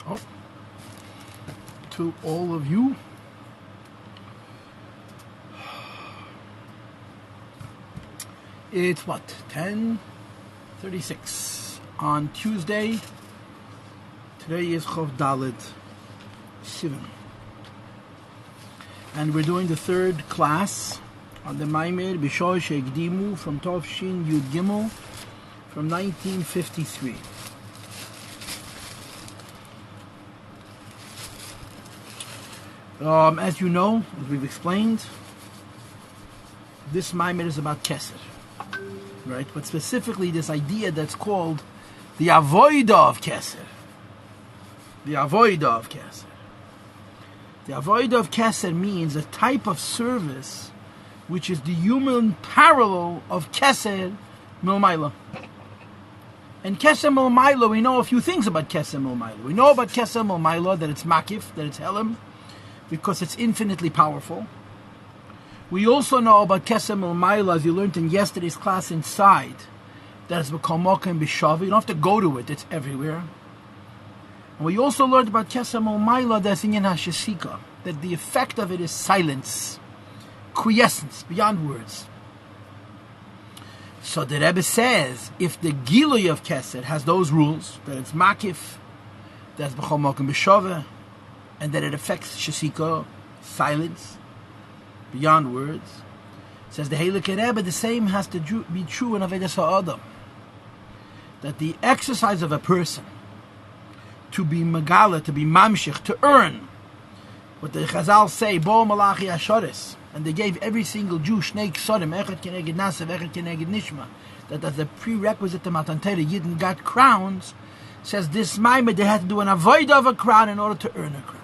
So, to all of you, it's what, 10:36 on Tuesday. Today is Chov Daled Sivan, and we're doing the third class on the Maimer B'Shoresh Ekdimu from Tov Shin Yud Gimel from 1953. As you know, as we've explained, this Maimer is about Keser, right? But specifically this idea that's called the Avoida of Keser. The Avoida of Keser. The Avoida of Keser means a type of service which is the human parallel of Keser Milmaila. And Keser Milmaila, we know a few things about Keser Milmaila. We know about Keser Milmaila that it's Makif, that it's Helam, because it's infinitely powerful. We also know about Keser Milmaila, as you learned in yesterday's class inside, that it's B'Kolmoka and B'Shavi. You don't have to go to it, it's everywhere. And we also learned about Keser Milmaila, that's in Hashesika, that the effect of it is silence, quiescence, beyond words. So the Rebbe says, if the Gilui of Keser has those rules, that it's Makif, that's B'Kolmoka and B'Shavi, and that it affects Shesika, silence, beyond words, says the Heilige Rebbe, the same has to be true in Avodas HaAdam. That the exercise of a person to be Megala, to be Mamshich, to earn what the Chazal say, Bo Malachi Ashoris, and they gave every single Jew Shnei Ksorim, Echad Keneged Nasav, Echad Keneged Nishma, that as a prerequisite to Matan Torah, Yidden got crowns. Says this Maimer, they had to do an avoid of a crown in order to earn a crown.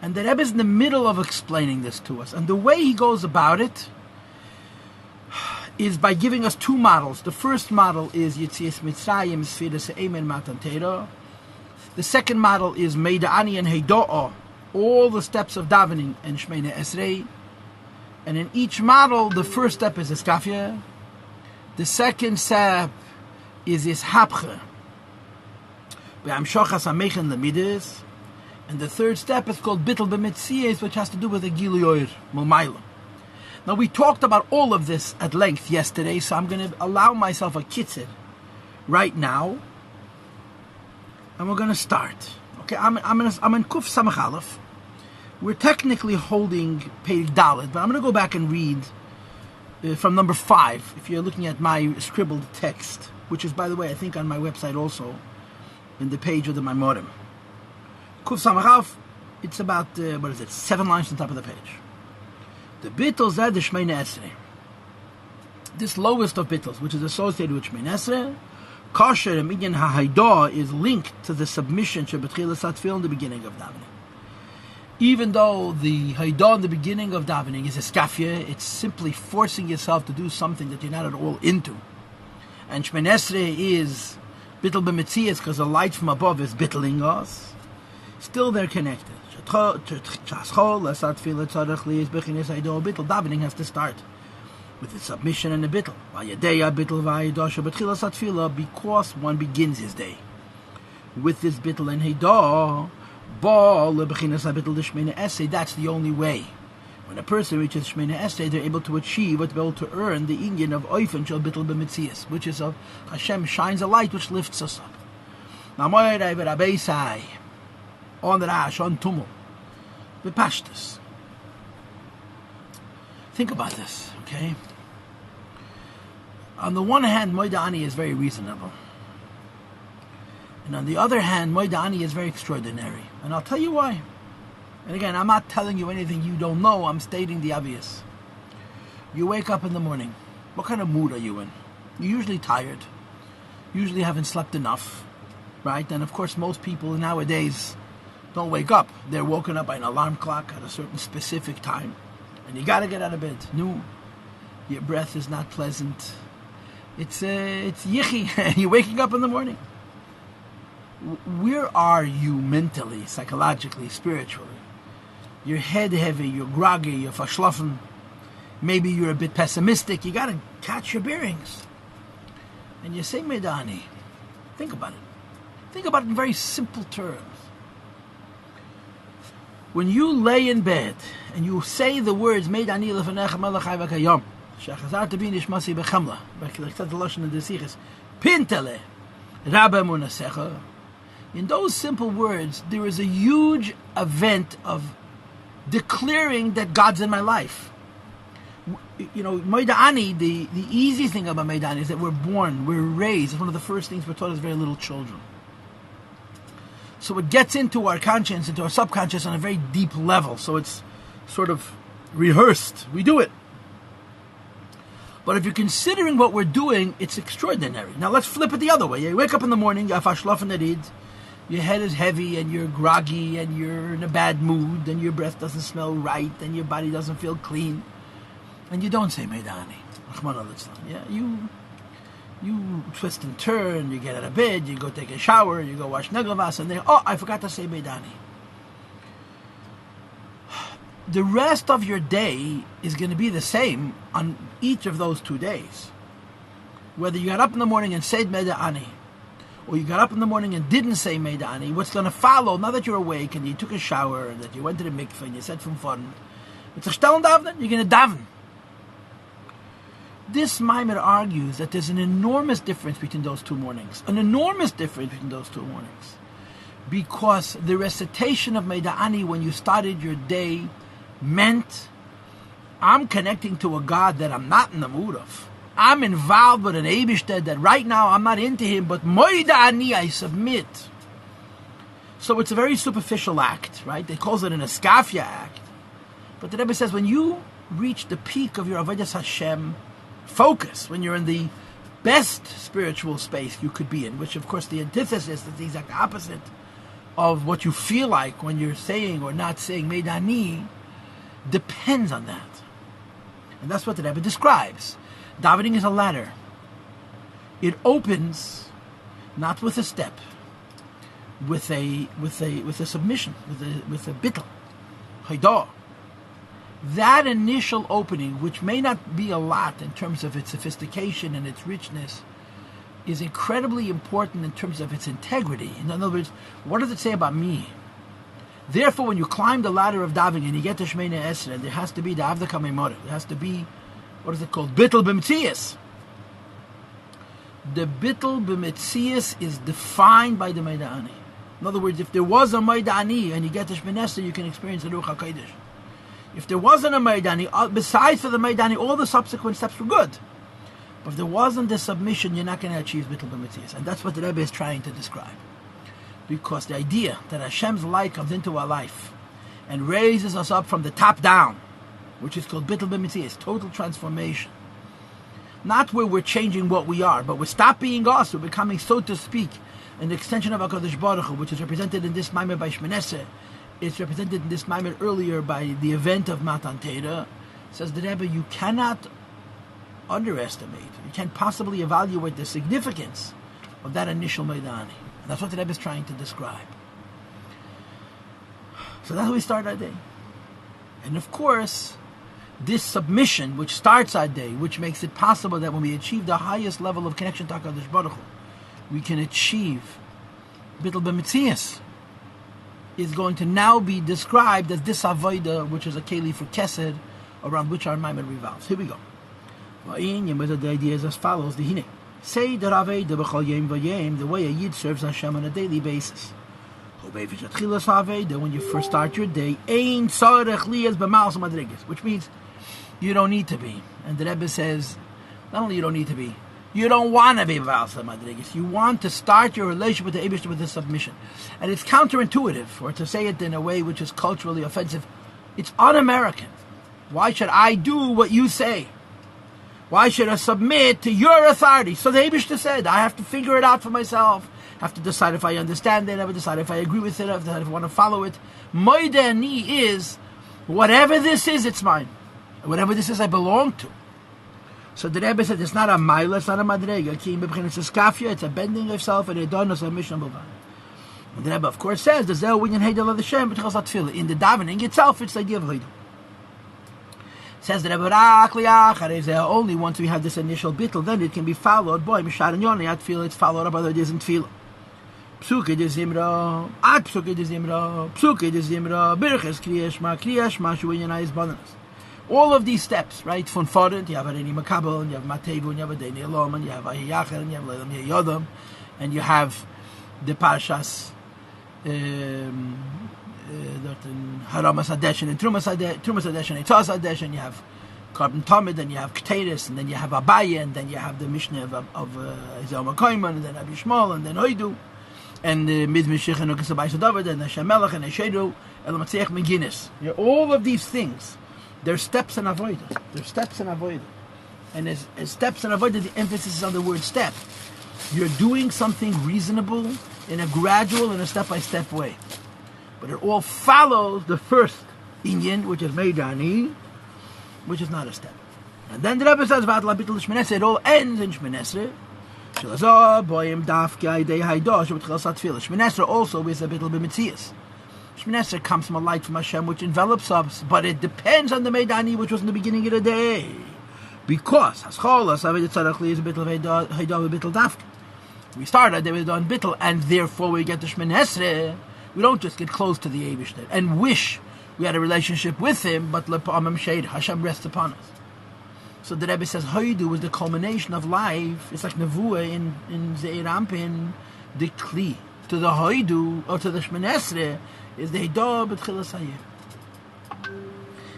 And the Rebbe is in the middle of explaining this to us. And the way he goes about it is by giving us two models. The first model is Yitzias Mitzrayim, Sfiras Eimen, Matan Torah. The second model is Meida'ani and Heido'ah, all the steps of davening and Shmeina Esrei. And in each model, the first step is Eskafia. The second step is Ishapche. Be'amshochas Amechen Lemides. And the third step is called Bittel B'Metzias, which has to do with the Giluyor Milmaila. Now, we talked about all of this at length yesterday, so I'm going to allow myself a kitzur right now, and we're going to start. Okay, I'm in Kuf Samach Aleph. We're technically holding Perek Dalet, but I'm going to go back and read from number 5, if you're looking at my scribbled text, which is, by the way, I think on my website also, in the page of the Maimorim. Kuf Samach Aleph, it's about, 7 lines on top of the page. The Bittel Zed the Shmeina Esrei. This lowest of Bittels, which is associated with Shmeina Esrei, Kosher and Minyan HaHaidah, is linked to the submission Shebetchilas Hatefilla in the beginning of davening. Even though the Haidah in the beginning of davening is Eskafia, it's simply forcing yourself to do something that you're not at all into. And Shmeina Esrei is Bittel B'Metzias, because the light from above is bittling us. Still they're connected. Davening has to start with the submission and the bittel. Because one begins his day with this bittel and heidah. That's the only way. When a person reaches Shmeina Esrei, they're able to achieve, they're able to earn the inyan of Oifen Shel Bittel B'Metzias, which is of Hashem shines a light which lifts us up. On Rash, on Tumul, the Pashtus. Think about this, okay? On the one hand, Moida'ani is very reasonable. And on the other hand, Moida'ani is very extraordinary. And I'll tell you why. And again, I'm not telling you anything you don't know, I'm stating the obvious. You wake up in the morning. What kind of mood are you in? You're usually tired. Usually haven't slept enough, right? And of course, most people nowadays don't wake up. They're woken up by an alarm clock at a certain specific time. And you got to get out of bed. No, your breath is not pleasant. It's yichi. You're waking up in the morning. Where are you mentally, psychologically, spiritually? You're head heavy, you're groggy, you're verschlafen. Maybe you're a bit pessimistic. You got to catch your bearings. And you say, Medani, think about it. Think about it in very simple terms. When you lay in bed and you say the words Meid ani lefanecha melech chai v'kayom, shechazarta bi nishmasi b'chamla, like said the lashon in the sichos, pintele rabba munasecha. In those simple words, there is a huge event of declaring that God's in my life. You know, Meid ani, the easy thing about Meid ani is that we're born, we're raised. It's one of the first things we're taught as very little children. So it gets into our conscience, into our subconscious on a very deep level. So it's sort of rehearsed. We do it. But if you're considering what we're doing, it's extraordinary. Now let's flip it the other way. You wake up in the morning, your head is heavy and you're groggy and you're in a bad mood and your breath doesn't smell right and your body doesn't feel clean. And you don't say Meid ani. Yeah, you twist and turn, you get out of bed, you go take a shower, you go wash neglavas, and then, I forgot to say Meid ani. The rest of your day is going to be the same on each of those 2 days. Whether you got up in the morning and said Meid ani, or you got up in the morning and didn't say Meid ani, what's going to follow, now that you're awake and you took a shower, and that you went to the mikveh and you said from fun, it's a shtel davnen, you're going to daven. This Maimed argues that there's an enormous difference between those 2 mornings. An enormous difference between those 2 mornings. Because the recitation of Meid ani when you started your day meant I'm connecting to a God that I'm not in the mood of. I'm involved with an Eibishter that right now I'm not into him, but Meid ani, I submit. So it's a very superficial act, right? They calls it an Eskafia act. But the Rebbe says when you reach the peak of your Avodas Hashem focus, when you're in the best spiritual space you could be in, which of course the antithesis is the exact opposite of what you feel like when you're saying or not saying Meid ani, depends on that. And that's what the Rebbe describes. Davening is a ladder. It opens not with a step, with a submission, with a bittul, haidah. That initial opening, which may not be a lot in terms of its sophistication and its richness, is incredibly important in terms of its integrity. In other words, what does it say about me? Therefore, when you climb the ladder of davening and you get to Shemini Esrei, there has to be the Avda Kamei. There has to be, what is it called? Bittul b'metzias. The bittul b'metzias is defined by the Meid ani. In other words, if there was a Meid ani and you get to Shemini Esrei, you can experience the Ruach HaKodesh. If there wasn't a Meid ani, besides for the Meid ani, all the subsequent steps were good. But if there wasn't the submission, you're not going to achieve bittul b'metzias. And that's what the Rebbe is trying to describe. Because the idea that Hashem's light comes into our life and raises us up from the top down, which is called bittul b'metzias, total transformation. Not where we're changing what we are, but we stop being us, we're becoming, so to speak, an extension of HaKadosh Baruch Hu, which is represented in this Maimed by Shemini Esrei. It's represented in this Maimed earlier by the event of Matan Torah. Says the Rebbe, you cannot underestimate, you can't possibly evaluate the significance of that initial Meid ani. And that's what the Rebbe is trying to describe. So that's how we start our day. And of course, this submission, which starts our day, which makes it possible that when we achieve the highest level of connection to HaKadosh Baruch Hu, we can achieve bittul b'metzias, is going to now be described as this avodah, which is a keli for kesed, around which our Maimed revolves. Here we go. The idea is as follows: say the avodah b'chol yom v'yom, the way a yid serves Hashem on a daily basis. When you first start your day, which means you don't need to be. And the Rebbe says, not only you don't need to be, you don't want to be B'Alsa Madrigas. You want to start your relationship with the Eibishter with a submission. And it's counterintuitive, or to say it in a way which is culturally offensive. It's un-American. Why should I do what you say? Why should I submit to your authority? So the Eibishter said, I have to figure it out for myself. I have to decide if I understand it. I have to decide if I agree with it. I have to decide if I want to follow it. Meid ani is, whatever this is, it's mine. Whatever this is, I belong to. So the Rebbe said, it's not a mile, it's not a madrega. It's a bending of self and a donos of mission. And the Rebbe, of course, says, in the davening itself, it's the idea of Heidu. Says the Rebbe, only once we have this initial bittul, then it can be followed by Mishar and Yoni. I'd feel it's followed up by the ideas in Tefillah. Psuke de Zimra, Ad Psuke de Zimra, Psuke de Zimra, Birches Kriyashma, Shuinyanai is Bananas. All of these steps, right? From Farid, you have Areni Makabel, and you have Matevu, and you have Adeni Elom, and you have Ahiyachar, and you have Leilam Yodam, and you have the Parashas Haramas Hadesh, and Trumas Hadesh, and Eitzas Hadesh, and you have Carbon Tamid, and you have Keteris, and then you have Abaye, and then you have the Mishnah of Ezel Makoyman, and then Abi Shmuel, and then Hoidu, and Midmishich, and Okasabai Sadavid, and Hashem Melech, and Eshedu, Elamatziach Meginis. All of these things, they're steps in avodah. They're steps in avodah. And as steps in avodah, the emphasis is on the word step. You're doing something reasonable in a gradual and a step-by-step way. But it all follows the first inyan, which is Meidani, which is not a step. And then the Rebbe says, it all ends in Shmonesrei. Shmonesrei also is a bit of Mitzias. Shmonesrei comes from a light from Hashem which envelops us, but it depends on the Meidani, which was in the beginning of the day. Because is a bit of Dafka. We start our day with Don Bittel, and therefore we get to Shmonesrei. We don't just get close to the Eibishter and wish we had a relationship with him, but Hashem rests upon us. So the Rebbe says Hoidu is the culmination of life. It's like Nevuah in Zeir Ampin, the Kli. To the Hoidu, or to the Shmonesrei, is the Hidah B'tchilas Hayeh.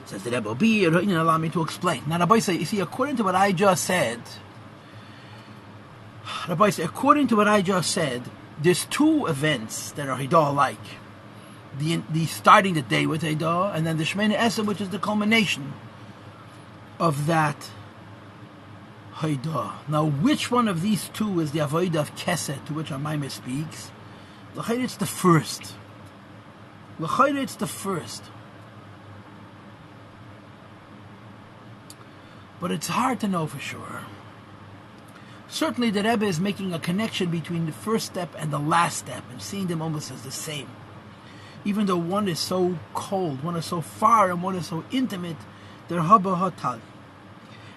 Says the Rebbe, allow me to explain. Now Rabbi say, you see, according to what I just said, there's two events that are Hidah-like. The starting the day with Hidah, and then the Shemini Esrei, which is the culmination of that Hidah. Now, which one of these two is the Avodah of Kesed, to which our Maimah speaks? L'chayr, it's the first. But it's hard to know for sure. Certainly the Rebbe is making a connection between the first step and the last step and seeing them almost as the same. Even though one is so cold, one is so far, and one is so intimate, they're haba hatal.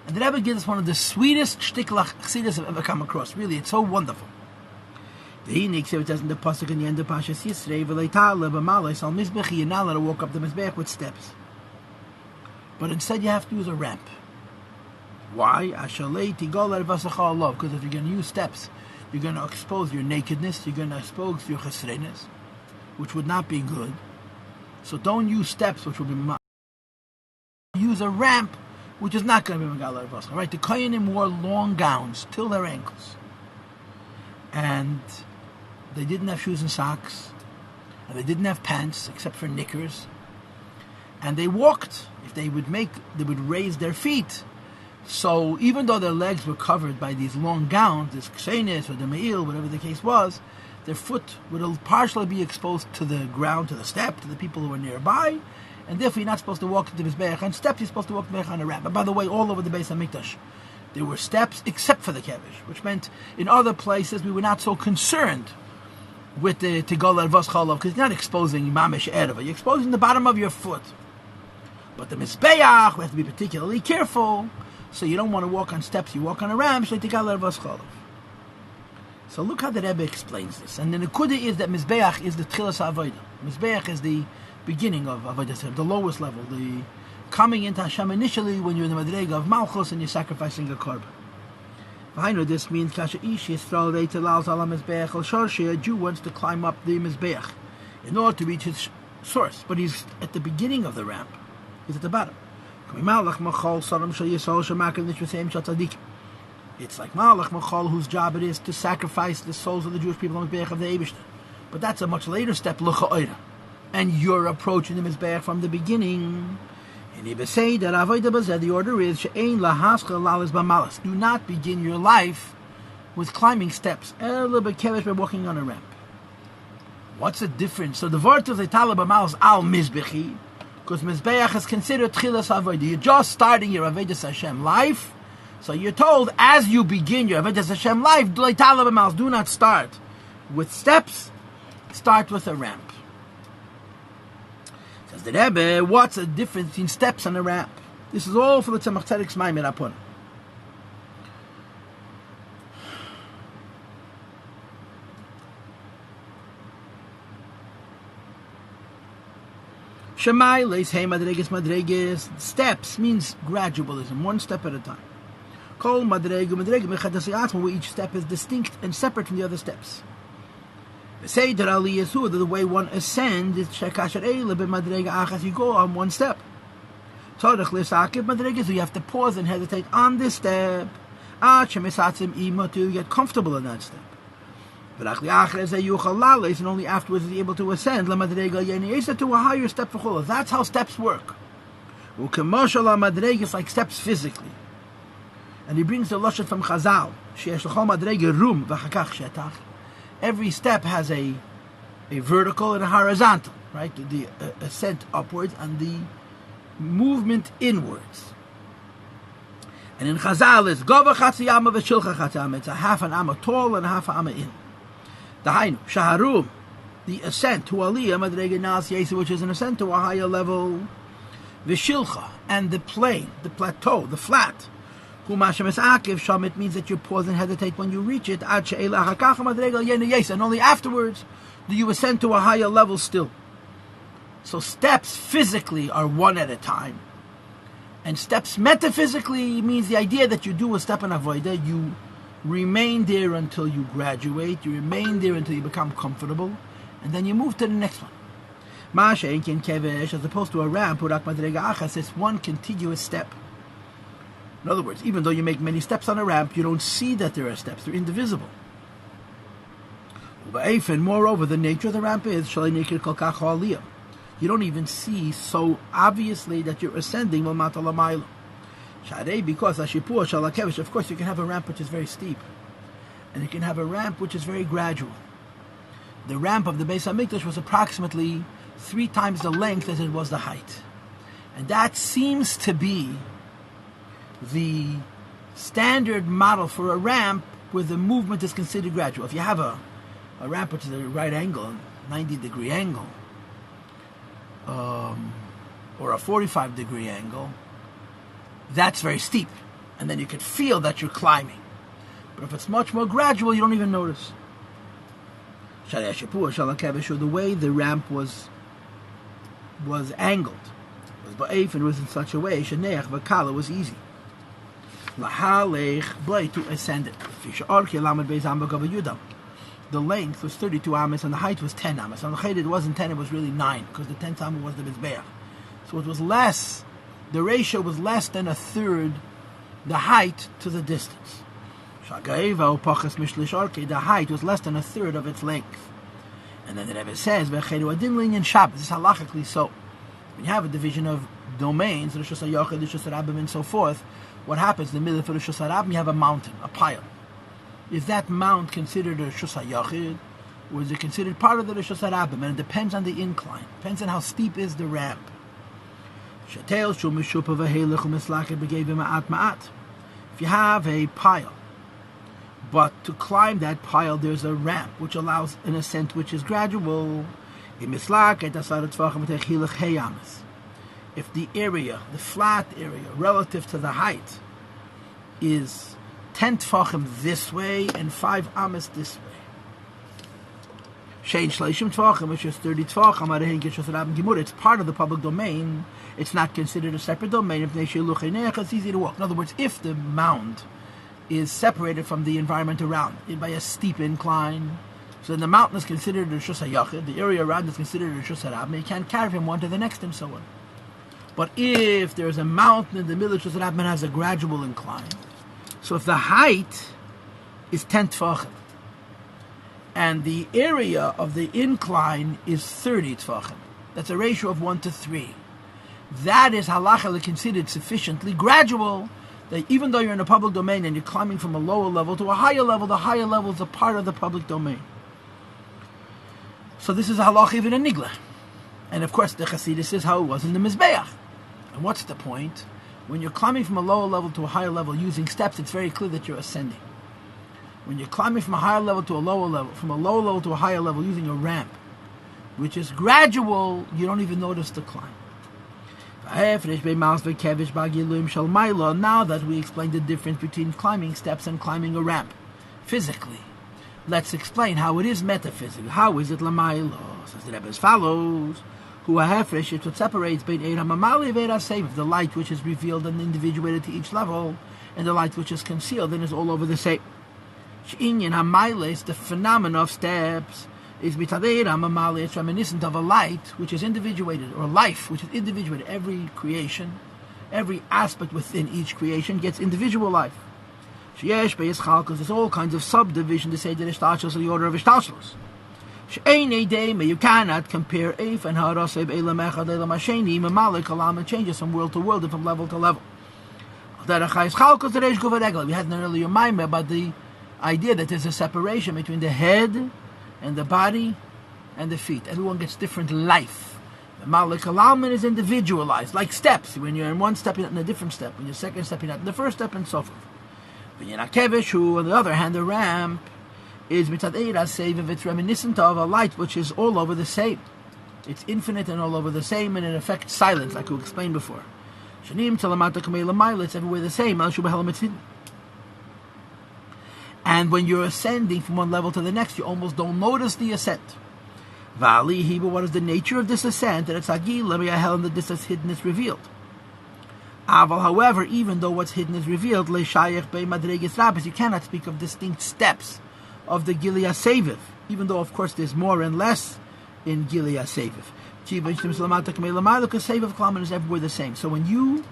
And the Rebbe gives us one of the sweetest shtiklach chassidus I've ever come across. Really, it's so wonderful. The Hinik says in the pasuk in the end of Pashas Yisrei, v'leitale b'malais al mizbechi, you're not allowed to walk up the mizbech with steps. But instead you have to use a ramp. Why? Because if you're going to use steps, you're going to expose your nakedness, you're going to expose your chesrenes, which would not be good. So don't use steps, which will be ma. Use a ramp, which is not going to be Megala Revascha. Right? The Kohanim wore long gowns till their ankles. And they didn't have shoes and socks. And they didn't have pants, except for knickers. And they walked. If they would raise their feet. So even though their legs were covered by these long gowns, this ksenes or the me'il, whatever the case was, their foot would partially be exposed to the ground, to the step, to the people who were nearby, and therefore you're not supposed to walk to the Mizbeach on steps, you're supposed to walk on a ramp. And by the way, all over the Beis HaMikdash, there were steps except for the Kevish, which meant in other places we were not so concerned with the Tigol Arvos Cholov, because you're not exposing Mamish Ereva, you're exposing the bottom of your foot. But the Mizbeach, we have to be particularly careful. So you don't want to walk on steps, you walk on a ramp. So look how the Rebbe explains this. And the Nekuda is that Mizbeach is the Tchilas HaAvodah. Mizbeach is the beginning of Avodah, the lowest level, the coming into Hashem initially when you're in the Madrega of Malchus and you're sacrificing a korban. I know this means Kasha Ish Yisrael Reitel Al Mizbeach Al Shorshi. A Jew wants to climb up the Mizbeach in order to reach his source, but he's at the beginning of the ramp. He's at the bottom. It's like Malach Machal, whose job it is to sacrifice the souls of the Jewish people on the Mizbeach of the Eibishter. But that's a much later step, L'cha'oira. And you're approaching the Mizbeach from the beginning. And Ibn say that the order is She'ein lahaschel lalis b'malas. Do not begin your life with climbing steps. Ela b'kevesh, by walking on a ramp. What's the difference? So the word of the Talib b'malas al Mizbechi, because Mizbeach is considered Tchilas Avodah. You're just starting your Avodas Hashem life. So you're told, as you begin your Avodas Hashem life, do not start with steps, start with a ramp. Says the Rebbe, what's the difference between steps and a ramp? This is all for the Tzemach Tzedek's Maimer Apon. Shemailes, hey madreges. Steps means gradualism, one step at a time. Kol madregu mechadasiatma, where each step is distinct and separate from the other steps. Say that Ali is who the way one ascends is shekasher eile b'madrega achas. You go on one step. Tzarich l'sakiv madreges. You have to pause and hesitate on this step. Ad shemisatzim ima, to get comfortable in that step. V'rach li'achar ze yuchal lales, and only afterwards is he able to ascend lamadrega yeniyesa, to a higher step for chula. That's how steps work. U'kemoshal madreges, like steps physically. And he brings the lashon from Chazal. Sheyesh l'chol madrega rum v'chakach shetach. Every step has a vertical and a horizontal, right? The ascent upwards and the movement inwards. And in Chazal it's gova chatzi amma v'shilcha chatzi amma. It's a half an amma tall and a half an amma in. Dahainu shaharum, the ascent to aliyah madrega nas yesa, which is an ascent to a higher level. V'shilcha, and the plain, the plateau, the flat. It means that you pause and hesitate when you reach it. And only afterwards do you ascend to a higher level still. So steps physically are one at a time. And steps metaphysically means the idea that you do a step in avodah, you remain there until you graduate, you remain there until you become comfortable, and then you move to the next one. As opposed to a ramp, it's one contiguous step. In other words, even though you make many steps on a ramp, you don't see that there are steps. They're indivisible. Moreover, the nature of the ramp is you don't even see so obviously that you're ascending. Because of course you can have a ramp which is very steep, and you can have a ramp which is very gradual. The ramp of the Beis HaMikdash was approximately 3 times the length as it was the height. And that seems to be the standard model for a ramp where the movement is considered gradual. If you have a ramp which is at a right angle, 90-degree angle, or a 45-degree angle, that's very steep. And then you can feel that you're climbing. But if it's much more gradual, you don't even notice. The way the ramp was angled, it was in such a way, it was easy. To ascend it. The length was 32 amas and the height was 10 amas. On the height it wasn't 10, it was really 9, because the 10th amma was the mizbeach. So it was less, the ratio was less than a third the height to the distance. The height was less than a third of its length. And then the Rebbe says, this is halachically so. When you have a division of domains, Rishus HaYochid, Rishus HaRabim, and so forth, what happens in the middle of Rishus HaRabim, you have a mountain, a pile. Is that mount considered a Rishus HaYochid, or is it considered part of the Rishus HaRabim? And it depends on the incline, depends on how steep is the ramp. If you have a pile, but to climb that pile there's a ramp which allows an ascent which is gradual. If the area, the flat area, relative to the height, is 10 tfachim this way and 5 amas this way, which is 30 tfachim, it's part of the public domain. It's not considered a separate domain. It's easy to walk. In other words, if the mound is separated from the environment around it by a steep incline, so then the mountain is considered a Rishus HaYochid, the area around is considered a Rishus HaRabim. You can't carry from one to the next and so on. But if there's a mountain in the middle of Rishus HaRabim and has a gradual incline, so if the height is 10 tfachim and the area of the incline is 30 tfachim, that's a ratio of 1 to 3. That is halachically considered sufficiently gradual that even though you're in a public domain and you're climbing from a lower level to a higher level, the higher level is a part of the public domain. So this is a halach even in Nigla. And of course the Chassidus is how it was in the Mizbeach. And what's the point? When you're climbing from a lower level to a higher level using steps, it's very clear that you're ascending. When you're climbing from a higher level to a lower level, from a lower level to a higher level using a ramp, which is gradual, you don't even notice the climb. Now that we explained the difference between climbing steps and climbing a ramp physically, let's explain how it is metaphysically. How is it lamaylo? Says the Rebbe as follows: Who a hefresh, it's what separates between the light which is revealed and individuated to each level, and the light which is concealed and is all over the same. The phenomena of steps is it's reminiscent of a light which is individuated, or life which is individuated. Every creation, every aspect within each creation gets individual life. There's all kinds of subdivision to say that Ishtashlos is the order of Ishtashlos. You cannot compare Eif and Haraseb Elam Echad Elam Hasheni Mamalik Alam changes from world to world and from level to level. We had an earlier mind about the idea that there's a separation between the head and the body and the feet. Everyone gets different life. The Malik Alam is individualized, like steps. When you're in one step, you're not in a different step. When you're second step, you're not in the first step, and so forth. When you're not Kevish, who, on the other hand, the ramp is Mitzad Eira Save, it's reminiscent of a light which is all over the same. It's infinite and all over the same, and it affects silence, like we explained before. Shanim Talamata Kamei it's everywhere the same. And when you're ascending from one level to the next, you almost don't notice the ascent. Vali Hiba, what is the nature of this ascent? That it's Agil, and that this is hidden is revealed. Aval, however, even though what's hidden is revealed, you cannot speak of distinct steps of the Gilead Seviv, even though, of course, there's more and less in Gilead Seviv. Seviv Klaman is everywhere the same. So when you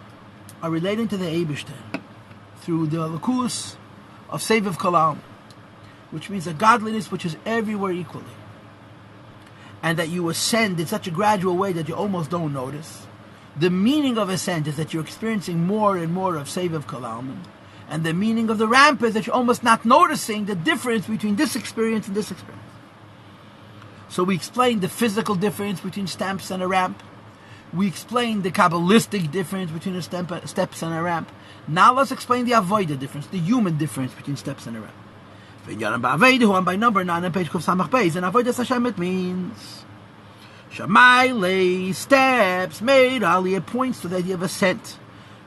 are relating to the Eibishter through the Lakus of Seviv Kalam, which means a godliness which is everywhere equally, and that you ascend in such a gradual way that you almost don't notice, the meaning of ascent is that you're experiencing more and more of Seviv Kalam, and the meaning of the ramp is that you're almost not noticing the difference between this experience and this experience. So we explained the physical difference between steps and a ramp. We explained the Kabbalistic difference between steps and a ramp. Now let's explain the Avodah difference, the human difference between steps and a ramp. By number 9 on page Kuf Samach Beis, and Avodah Hashem, it means Shamayle, steps, made Aliyah, points to the idea of ascent,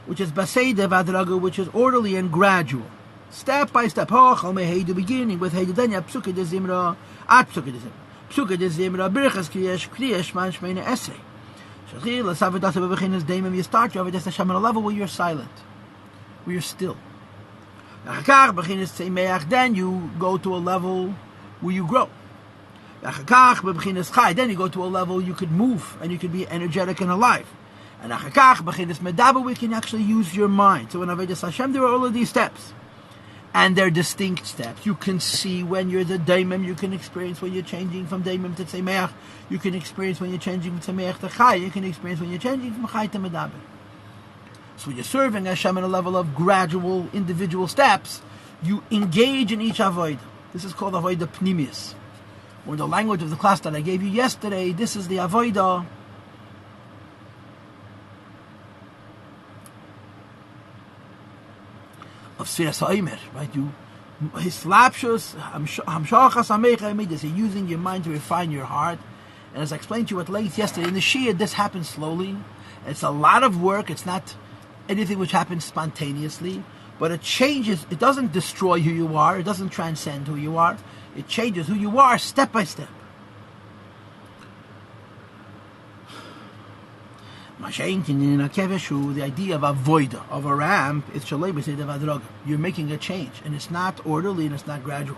which is Baseidev Adraga, which is orderly and gradual. Step by step. Beginning with Heidenya, Psuke de Zimra, at Psuke de Zimra. Psuke de Zimra, Birchas Kriyesh, Man Shmeina Esrei. You start your Avodah Hashem on a level where you're silent, where you're still. Then you go to a level where you grow. Then you go to a level you could move and you could be energetic and alive. And we can actually use your mind. So in Avodas Hashem there are all of these steps. And they're distinct steps. You can see when you're the daimim, you can experience when you're changing from daimim to tzemeach. You can experience when you're changing from tzemeach to chai. You can experience when you're changing from chai to medaber. So when you're serving Hashem on a level of gradual, individual steps, you engage in each avodah. This is called avodah pnimius. Or the language of the class that I gave you yesterday, this is the avodah of Sfiras HaOmer, right? You're using your mind to refine your heart. And as I explained to you at length yesterday, in the Shia, this happens slowly. It's a lot of work. It's not anything which happens spontaneously, but it changes. It doesn't destroy who you are. It doesn't transcend who you are. It changes who you are step by step. The idea of a voida, of a ramp, is you're making a change, and it's not orderly and it's not gradual.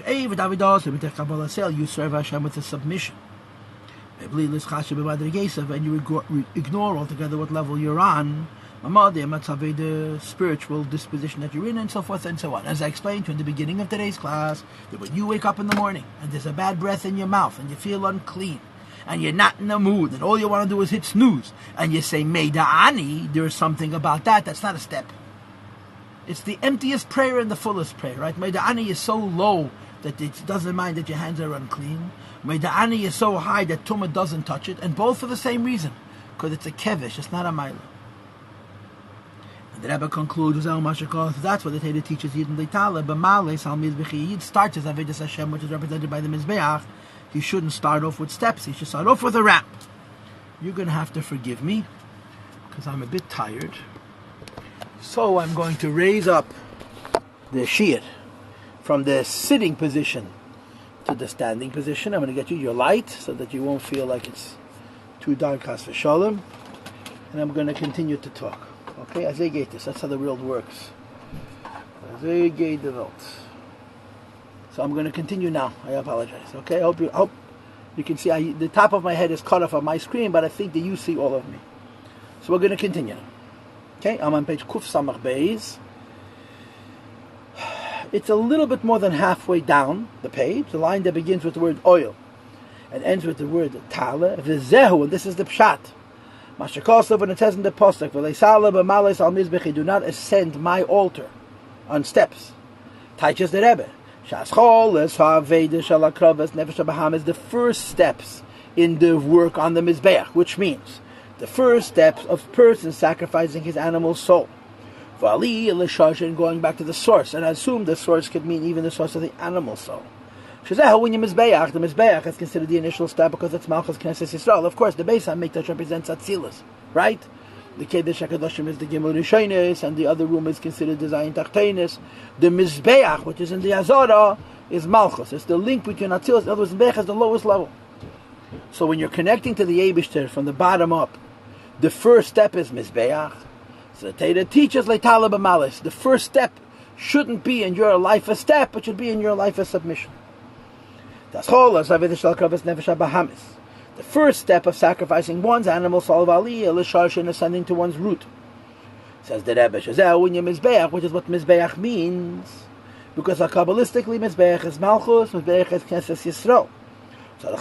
You serve Hashem with a submission, and you ignore altogether what level you're on, the spiritual disposition that you're in, and so forth and so on. As I explained to you in the beginning of today's class, that when you wake up in the morning and there's a bad breath in your mouth and you feel unclean, and you're not in the mood, and all you want to do is hit snooze, and you say, Meida Ani, there's something about that. That's not a step. It's the emptiest prayer and the fullest prayer, right? Meida Ani is so low that it doesn't mind that your hands are unclean. Meida Ani is so high that Tumah doesn't touch it, and both for the same reason, because it's a kevish, it's not a maila. And the Rebbe concludes, that's what the Torah teaches Yidin Leitala, but Malay Salmiz B'chi Yid starts as Avodas Hashem, which is represented by the Mizbeach. He shouldn't start off with steps. He should start off with a ramp. You're going to have to forgive me because I'm a bit tired. So I'm going to raise up the sheet from the sitting position to the standing position. I'm going to get you your light so that you won't feel like it's too dark, chas v'shalom, and I'm going to continue to talk. Okay, as I get this, that's how the world works. As I get the world. So I'm going to continue now. I apologize. Okay, I hope you can see. The top of my head is cut off on my screen, but I think that you see all of me. So we're going to continue. Okay, I'm on page Kuf Samach Beis. It's a little bit more than halfway down the page. The line that begins with the word oil and ends with the word tale. V'zehu, and this is the pshat. Mashakosov, and it says in the postuk, v'leisala b'males al mizbechi, do not ascend my altar on steps. Taiches the Rebbe. Shaschol es ha'aveda shalakravas nefesh ha'baham is the first steps in the work on the mizbeach, which means the first steps of person sacrificing his animal soul. Vali l'shashin, going back to the source, and I assume the source could mean even the source of the animal soul. Shazehu, when you mizbeach, the mizbeach is considered the initial step because it's Malchus Knesset Yisrael. Of course, the Beis HaMikdash represents Atzilus, right? The Kedesh HaKadoshim is the Gimel Rishonis, and the other room is considered the Zayin Tachtenis. The mizbeach, which is in the Azara, is Malchus. It's the link between Atzilus. In other words, mizbeach is the lowest level. So when you're connecting to the Eibishter from the bottom up, the first step is mizbeach. So the Torah teaches leitala b'malis. The first step shouldn't be in your life a step, it should be in your life a submission. The first step of sacrificing one's animal soul v'aliyah l'sharshin, ascending to one's root. Says the Rebbe, mizbeach, which is what mizbeach means, because kabbalistically mizbeach is malchus, mizbeach is knesses Yisrael. So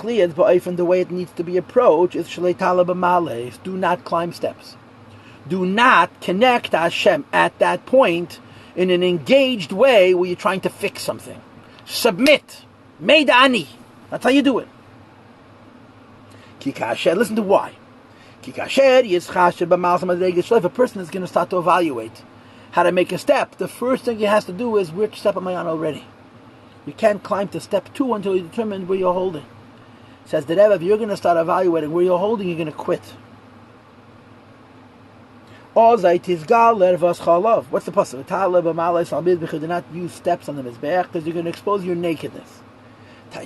the way it needs to be approached is shleitala b'malis. Do not climb steps. Do not connect to Hashem at that point in an engaged way where you're trying to fix something. Submit. Meidani. That's how you do it. Kikasher. Listen to why. Kikasher is chasher b'malsam. If a person is going to start to evaluate how to make a step, the first thing he has to do is, which step am I on already? You can't climb to step 2 until you determine where you're holding. Says the Rebbe, if you're going to start evaluating where you're holding, you're going to quit. What's the pasuk? Do not use steps on the mizbeach because you're going to expose your nakedness. One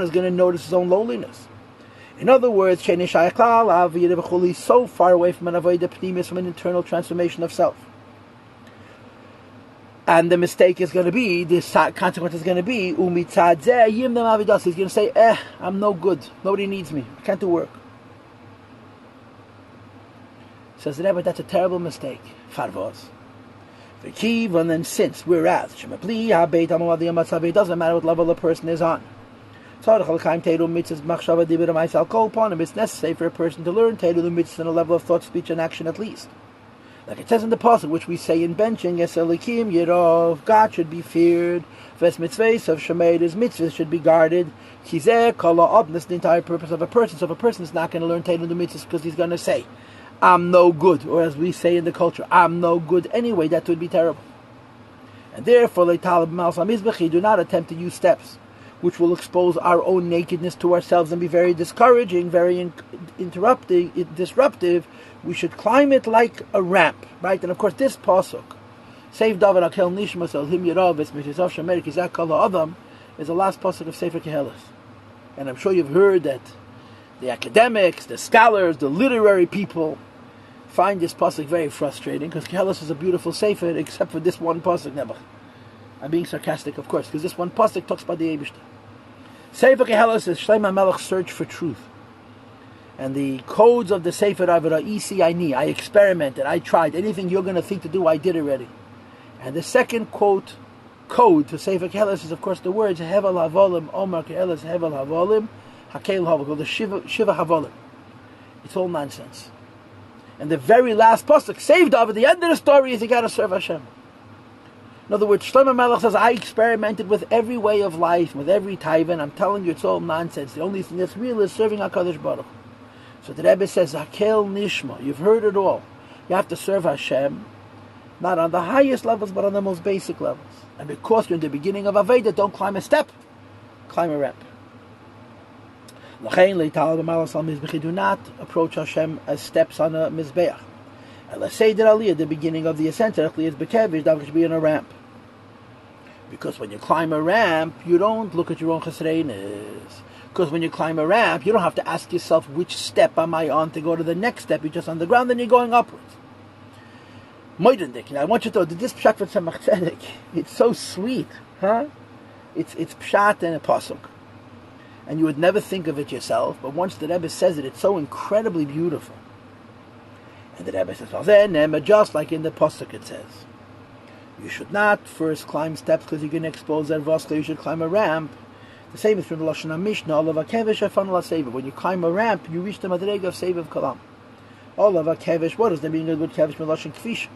is going to notice his own lowliness. In other words, so far away from an avodah pnimis, from an internal transformation of self. And the mistake is going to be, the consequence is going to be, he's going to say, I'm no good. Nobody needs me. I can't do work. Says the Rebbe, that's a terrible mistake. Farvos. And then since, whereas, it doesn't matter what level the person is on. It's necessary for a person to learn Teru mitzvahs on a level of thought, speech, and action at least. Like it says in the passage, which we say in benching, God should be feared. Ves mitzvahs of Shemeid, his mitzvahs should be guarded. That's the entire purpose of a person. So if a person is not going to learn Teru mitzvahs because he's going to say, I'm no good, or as we say in the culture, I'm no good anyway, that would be terrible. And therefore, do not attempt to use steps which will expose our own nakedness to ourselves and be very discouraging, very disruptive. We should climb it like a ramp, right? And of course, this pasuk, Save David Akel Nishmas El Him Yerav Es Mitzvah Shemer Kizak Kol Ha'adam, is the last pasuk of Sefer Kehelis. And I'm sure you've heard that the academics, the scholars, the literary people find this pasuk very frustrating because Kehelis is a beautiful sefer except for this one pasuk. Nebuch. I'm being sarcastic, of course, because this one pasuk talks about the Eibishter. Sefer Kehelis is Shlomo Melech's search for truth, and the codes of the Sefer Avera I experimented, I tried. Anything you're going to think to do, I did already. And the second code to Sefer Kehelis is, of course, the words Hevel Havolim Omar Kehelis Hevel Havolim Hakel Havel, the Shiva Havolim. It's all nonsense. And the very last pasuk, Save David, the end of the story is you got to serve Hashem. In other words, Shlomo Melech says, I experimented with every way of life, with every taiva, and I'm telling you it's all nonsense. The only thing that's real is serving HaKadosh Baruch. So the Rebbe says, Hakel Nishma, you've heard it all. You have to serve Hashem, not on the highest levels, but on the most basic levels. And because you're in the beginning of Aveda, don't climb a step, climb a ramp. Do not approach Hashem as steps on a mizbeach. And let's say that Ali at the beginning of the ascent, that should be on a ramp. Because when you climb a ramp, you don't look at your own chesreinis. Because when you climb a ramp, you don't have to ask yourself, which step am I on to go to the next step. You're just on the ground and you're going upwards. Moidendik. I want you to know that this pshat for Tzemach Tzedek, it's so sweet, huh? It's pshat and a pasuk. And you would never think of it yourself, but once the Rebbe says it, it's so incredibly beautiful. And the Rebbe says, well, then, just like in the pasuk it says, you should not first climb steps because you're going to expose Ervoska, you should climb a ramp. The same is from the Lashon HaMishnah, Olav HaKevish HaFan LaSeva. When you climb a ramp, you reach the Madrega of Seva of Kalam. Olav HaKevish, what is the meaning of the word Kevish? Melashon Kvish.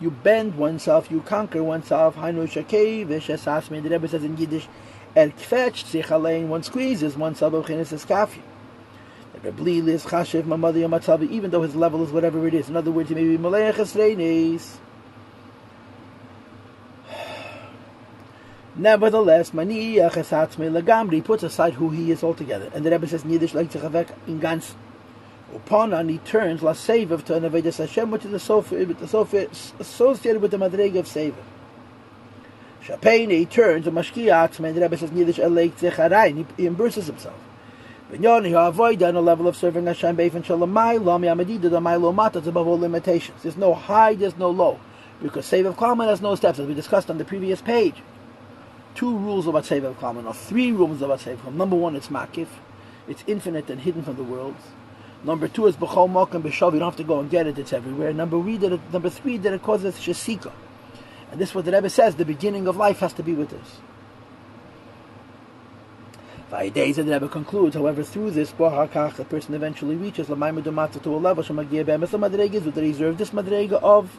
You bend oneself, you conquer oneself. Hainu Shakevish, Esasmi, the Rebbe says in Yiddish, Kvetch, Sich Alein, one squeezes oneself, B'chinis Eskafi. The Rebbe is Chashiv, Mamadi Yamatzavi, even though his level is whatever it is. In other words, he may be Malech Esreinis. Nevertheless, he puts aside who he is altogether. And the Rebbe says, Nidish like Tzechavek in Gans. Upon and he turns, La Sevav to an Avedas Hashem, which is associated with the Madrega of Sevav. Shapein, he turns, and Mashkiya Atzma, and the Rebbe says, Nidish Elek Tzecharain, he immerses himself. Binyon, he avoid on a level of serving Hashem, Beifan Shalamai, Lam Yamadida, the Milo Mata, it's above all limitations. There's no high, there's no low. Because Sevav Kalman has no steps, as we discussed on the previous page. 2 rules about Seva Kalman, or 3 rules about Seva Kalman. Number 1, it's Makif. It's infinite and hidden from the world. Number 2 is B'chol Mok and B'shov. You don't have to go and get it, it's everywhere. Number 3, that it causes Shesika. And this is what the Rebbe says, the beginning of life has to be with us. Vayidei, the Rebbe concludes, however, through this, the person eventually reaches L'mayim Dumatza to a level, Shemagiyah Be'emes L'madrega, with the reserve this Madrega of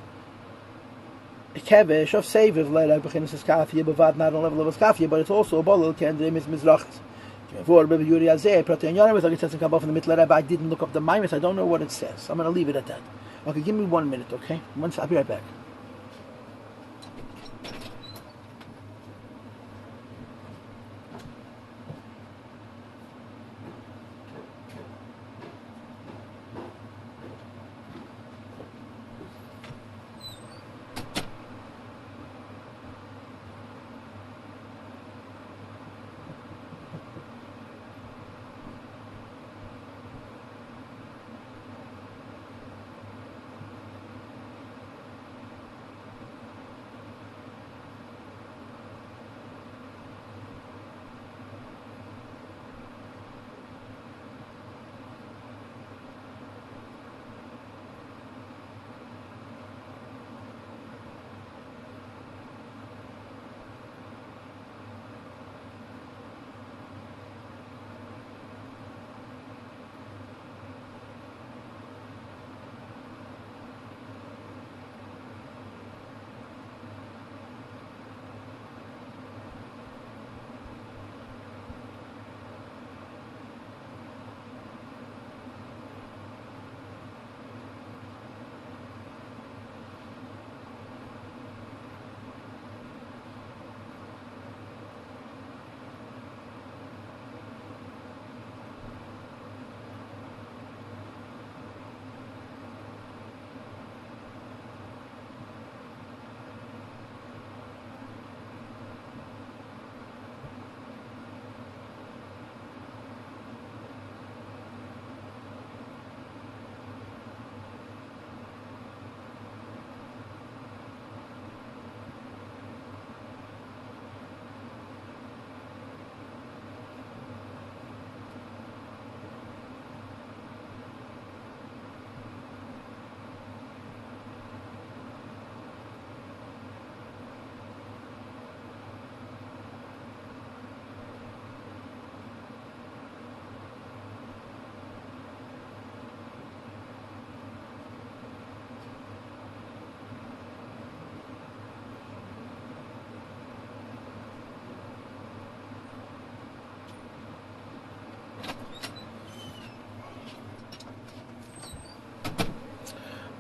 Kevish of Seviv led out Bechinis Eskafia, but not on the level of Eskafia, but it's also a bottle can name is Mizrachis. For Rabbi Yuri Azeh, Protein Yonim, it says in Kabbalah from the Mitler Rebbe, I didn't look up the Maimis, I don't know what it says. I'm going to leave it at that. Okay, give me 1 minute, okay? I'll be right back.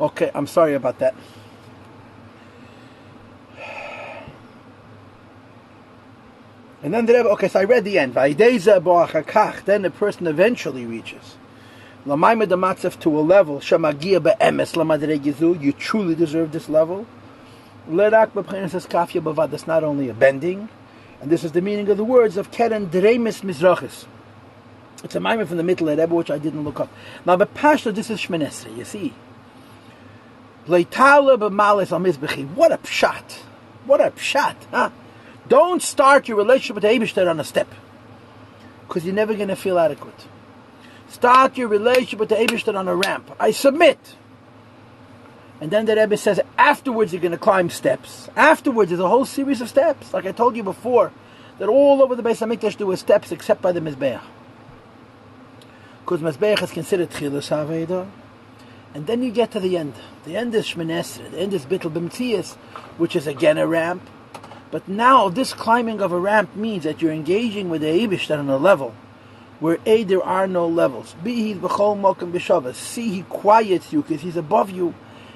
Okay, I'm sorry about that. And then the Rebbe, okay, so I read the end. Then the person eventually reaches to a level, you truly deserve this level. That's not only a bending, and this is the meaning of the words of Keren Dremis Mizrachis. It's a mimer from the middle of Rebbe, which I didn't look up. Now, but Pashto, this is Shemini Esrei, you see. Leitala b'malis al mizbechi. What a pshat. What a pshat, huh? Don't start your relationship with the Eibishter on a step, because you're never going to feel adequate. Start your relationship with the Eibishter on a ramp. I submit. And then the Rebbe says, afterwards you're going to climb steps. Afterwards, there's a whole series of steps. Like I told you before, that all over the Beis HaMikdash there were steps except by the Mizbeach. Because Mizbeach is considered Tchilas HaAveidah. And then you get to the end. The end is Shemini Esrei. The end is Bittul B'Metzias, which is again a ramp. But now this climbing of a ramp means that you're engaging with the Eibishter on a level where A, there are no levels. B, he's B'chol Mokum B'Shavas. C, he quiets you because he's above you.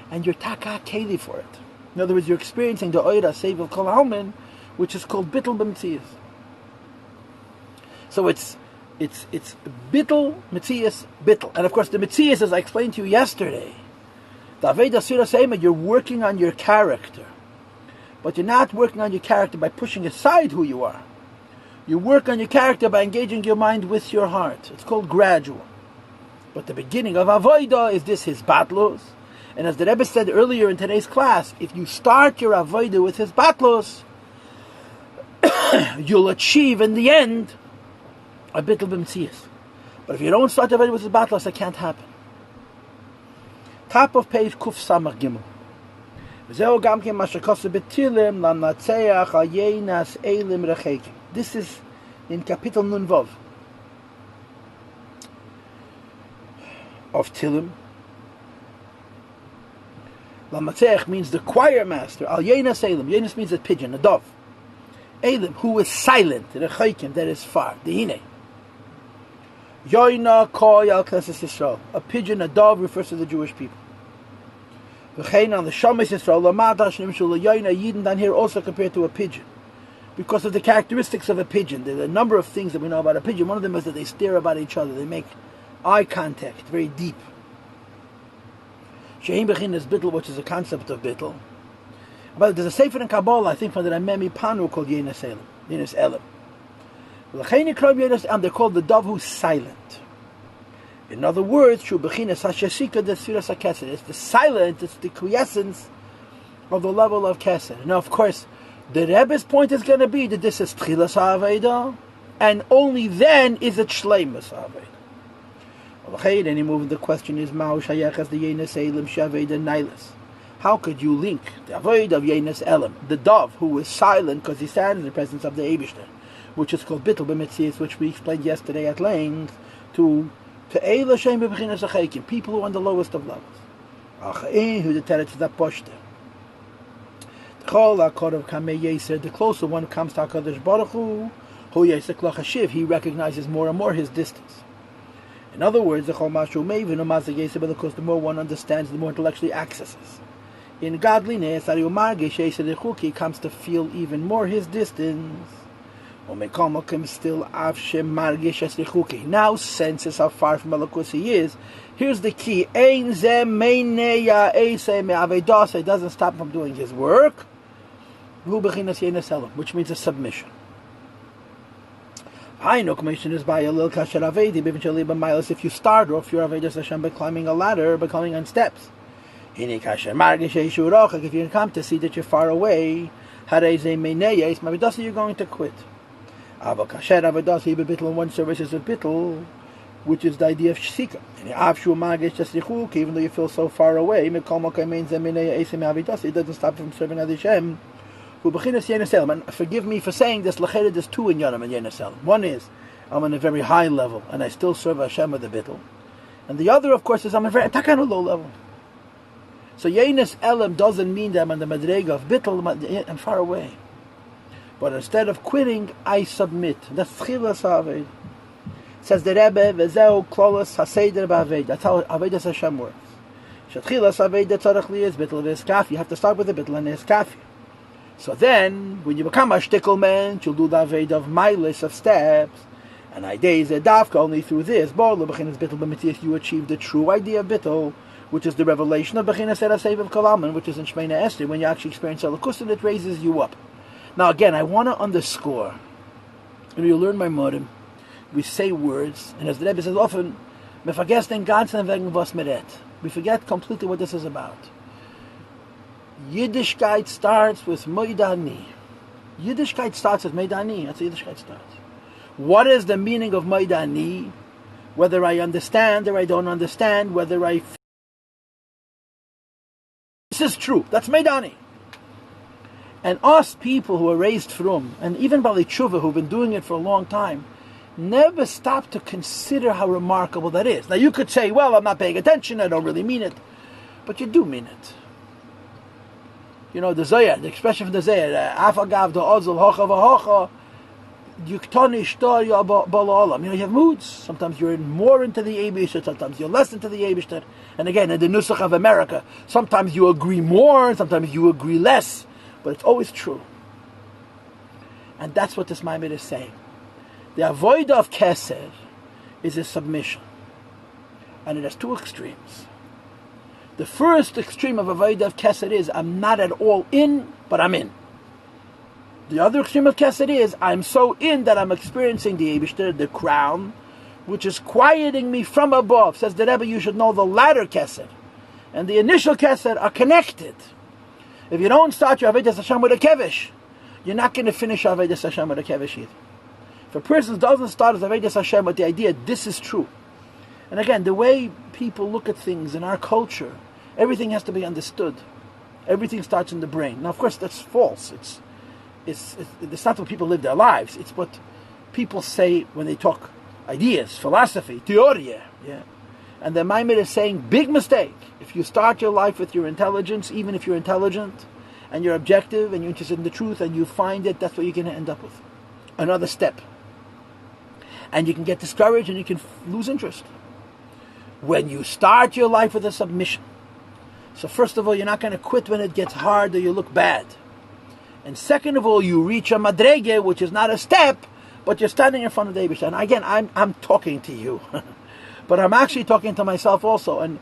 And you're taka keli for it. In other words, you're experiencing the oira sevil kol halmin, which is called bittul b'metzias. So it's bittul, metzias, bittul. And of course, the metzias, as I explained to you yesterday, the aveda sira seima, you're working on your character, but you're not working on your character by pushing aside who you are. You work on your character by engaging your mind with your heart. It's called gradual. But the beginning of avodah is this his batlos. And as the Rebbe said earlier in today's class, if you start your avodah with his batlos, you'll achieve in the end a bittul b'metzias. But if you don't start the avodah with his batlos, it can't happen. Top of page Kuf Samach Gimel. V'zeu gam ken mashakosu b'tilim lanatzeach al yenas eilim rechekim. This is in Kapitel Nun Vav of Tilim. Lamatech means the choir master. Al Yenas Elim. Yenas means a pigeon, a dove. Elim, who is silent. Rechaikim, that is far. Dehine. Yoina Koy Al Knesset Yisrael. A pigeon, a dove, refers to the Jewish people. V'chein on the Shamis Yisrael. Lamadash Nimshul Yoina Yidin down here also compared to a pigeon, because of the characteristics of a pigeon. There are a number of things that we know about a pigeon. One of them is that they stare about each other. They make eye contact, very deep. Shehin Bechin is Bittul, which is a concept of Bittul. But there's a sefer in Kabbalah, I think, from the Ramemi Panu called Yenas Elim. Yenas Elim. And they're called the dove who's silent. In other words, Shu Bechin is Hashashika de Sfiras HaKesed. It's the silent, it's the quiescence of the level of Kesed. Now, of course, the Rebbe's point is going to be that this is Tchilas HaAveidah, and only then is it Shleimus HaAveidah. Any move, the question is, how could you link the avoid of Yenas Elim, the dove who is silent because he stands in the presence of the Eibishter, which is called Bittul B'Metzias, which we explained yesterday at length, to Eila Shem B'Bechinas HaCheikim, people who are on the lowest of levels. Who the teretz is that poshter. The closer one comes to HaKadosh Baruch Hu, he recognizes more and more his distance. In other words, the more one understands, the more intellectually accesses. In godliness, he comes to feel even more his distance. Now senses how far from Elokus he is. Here's the key. It doesn't stop him from doing his work, which means a submission. I know commission is by a little kasher avedi, if you start off your Avedas Hashem by climbing a ladder, by climbing on steps. If you come to see that you're far away, you're going to quit. And one service is a bittul, which is the idea of shsika. Even though you feel so far away, it doesn't stop from serving Hashem. And forgive me for saying this, there's two in Yonam and Yenas Elim. One is, I'm on a very high level, and I still serve Hashem with the bittul. And the other, of course, is I'm on a very low level. So Yenas Elim doesn't mean that I'm on the madrega of bittul, I'm far away. But instead of quitting, I submit. That's Tchilas HaAveidah. Says the Rebbe, Vezeu Klolos HaSeder B'Aveidah. That's how Avedas Hashem works. Shetchilas HaAveidah tzarech liyaz bittul v'eskafi. You have to start with the bittul and the eskafi. So then, when you become a shtickle man, you'll do the Aveidah of miles of steps. And idea is a dafka, only through this, you achieve the true idea of bittul, which is the revelation of Bechinas Erasev of Kalaman, which is in Shemini Esrei, when you actually experience Elokus, and it raises you up. Now again, I want to underscore, and you'll learn my modim, we say words, and as the Rebbe says often, we forget completely what this is about. Yiddishkeit starts with Moidani. Yiddishkeit starts with Moidani. That's how Yiddishkeit starts. What is the meaning of Moidani? Whether I understand or I don't understand, whether I... This is true. That's Moidani. And us people who are raised from, and even Bali Tshuva who've been doing it for a long time, never stop to consider how remarkable that is. Now you could say, well, I'm not paying attention, I don't really mean it. But you do mean it. You know, the Zohar, the expression from the Zohar, Afagav the Ozul, Hocha v'Hocha, Yuktoni Shtor Balaolam. You know, you have moods. Sometimes you're more into the Eibishter, sometimes you're less into the Eibishter. And again, in the Nusach of America, sometimes you agree more, sometimes you agree less. But it's always true. And that's what this Maimed is saying. The avodah of Kesed is a submission. And it has two extremes. The first extreme of avodah of Kesed is, I'm not at all in, but I'm in. The other extreme of Kesed is, I'm so in that I'm experiencing the Eibishter, the crown, which is quieting me from above. Says the Rebbe, you should know the latter Kesed and the initial Kesed are connected. If you don't start your Avodas Hashem with a kevish, you're not going to finish your Avodas Hashem with a kevish either. If a person doesn't start his Avodas Hashem with the idea, this is true. And again, the way people look at things in our culture, everything has to be understood. Everything starts in the brain. Now, of course, that's false. It's not what people live their lives. It's what people say when they talk ideas, philosophy, theoria. Yeah. And the Maimed is saying, big mistake. If you start your life with your intelligence, even if you're intelligent, and you're objective, and you're interested in the truth, and you find it, that's what you're going to end up with. Another step. And you can get discouraged, and you can lose interest. When you start your life with a submission. So first of all, you're not going to quit when it gets hard or you look bad. And second of all, you reach a madrege, which is not a step, but you're standing in front of the Eibush. And again, I'm talking to you. But I'm actually talking to myself also. And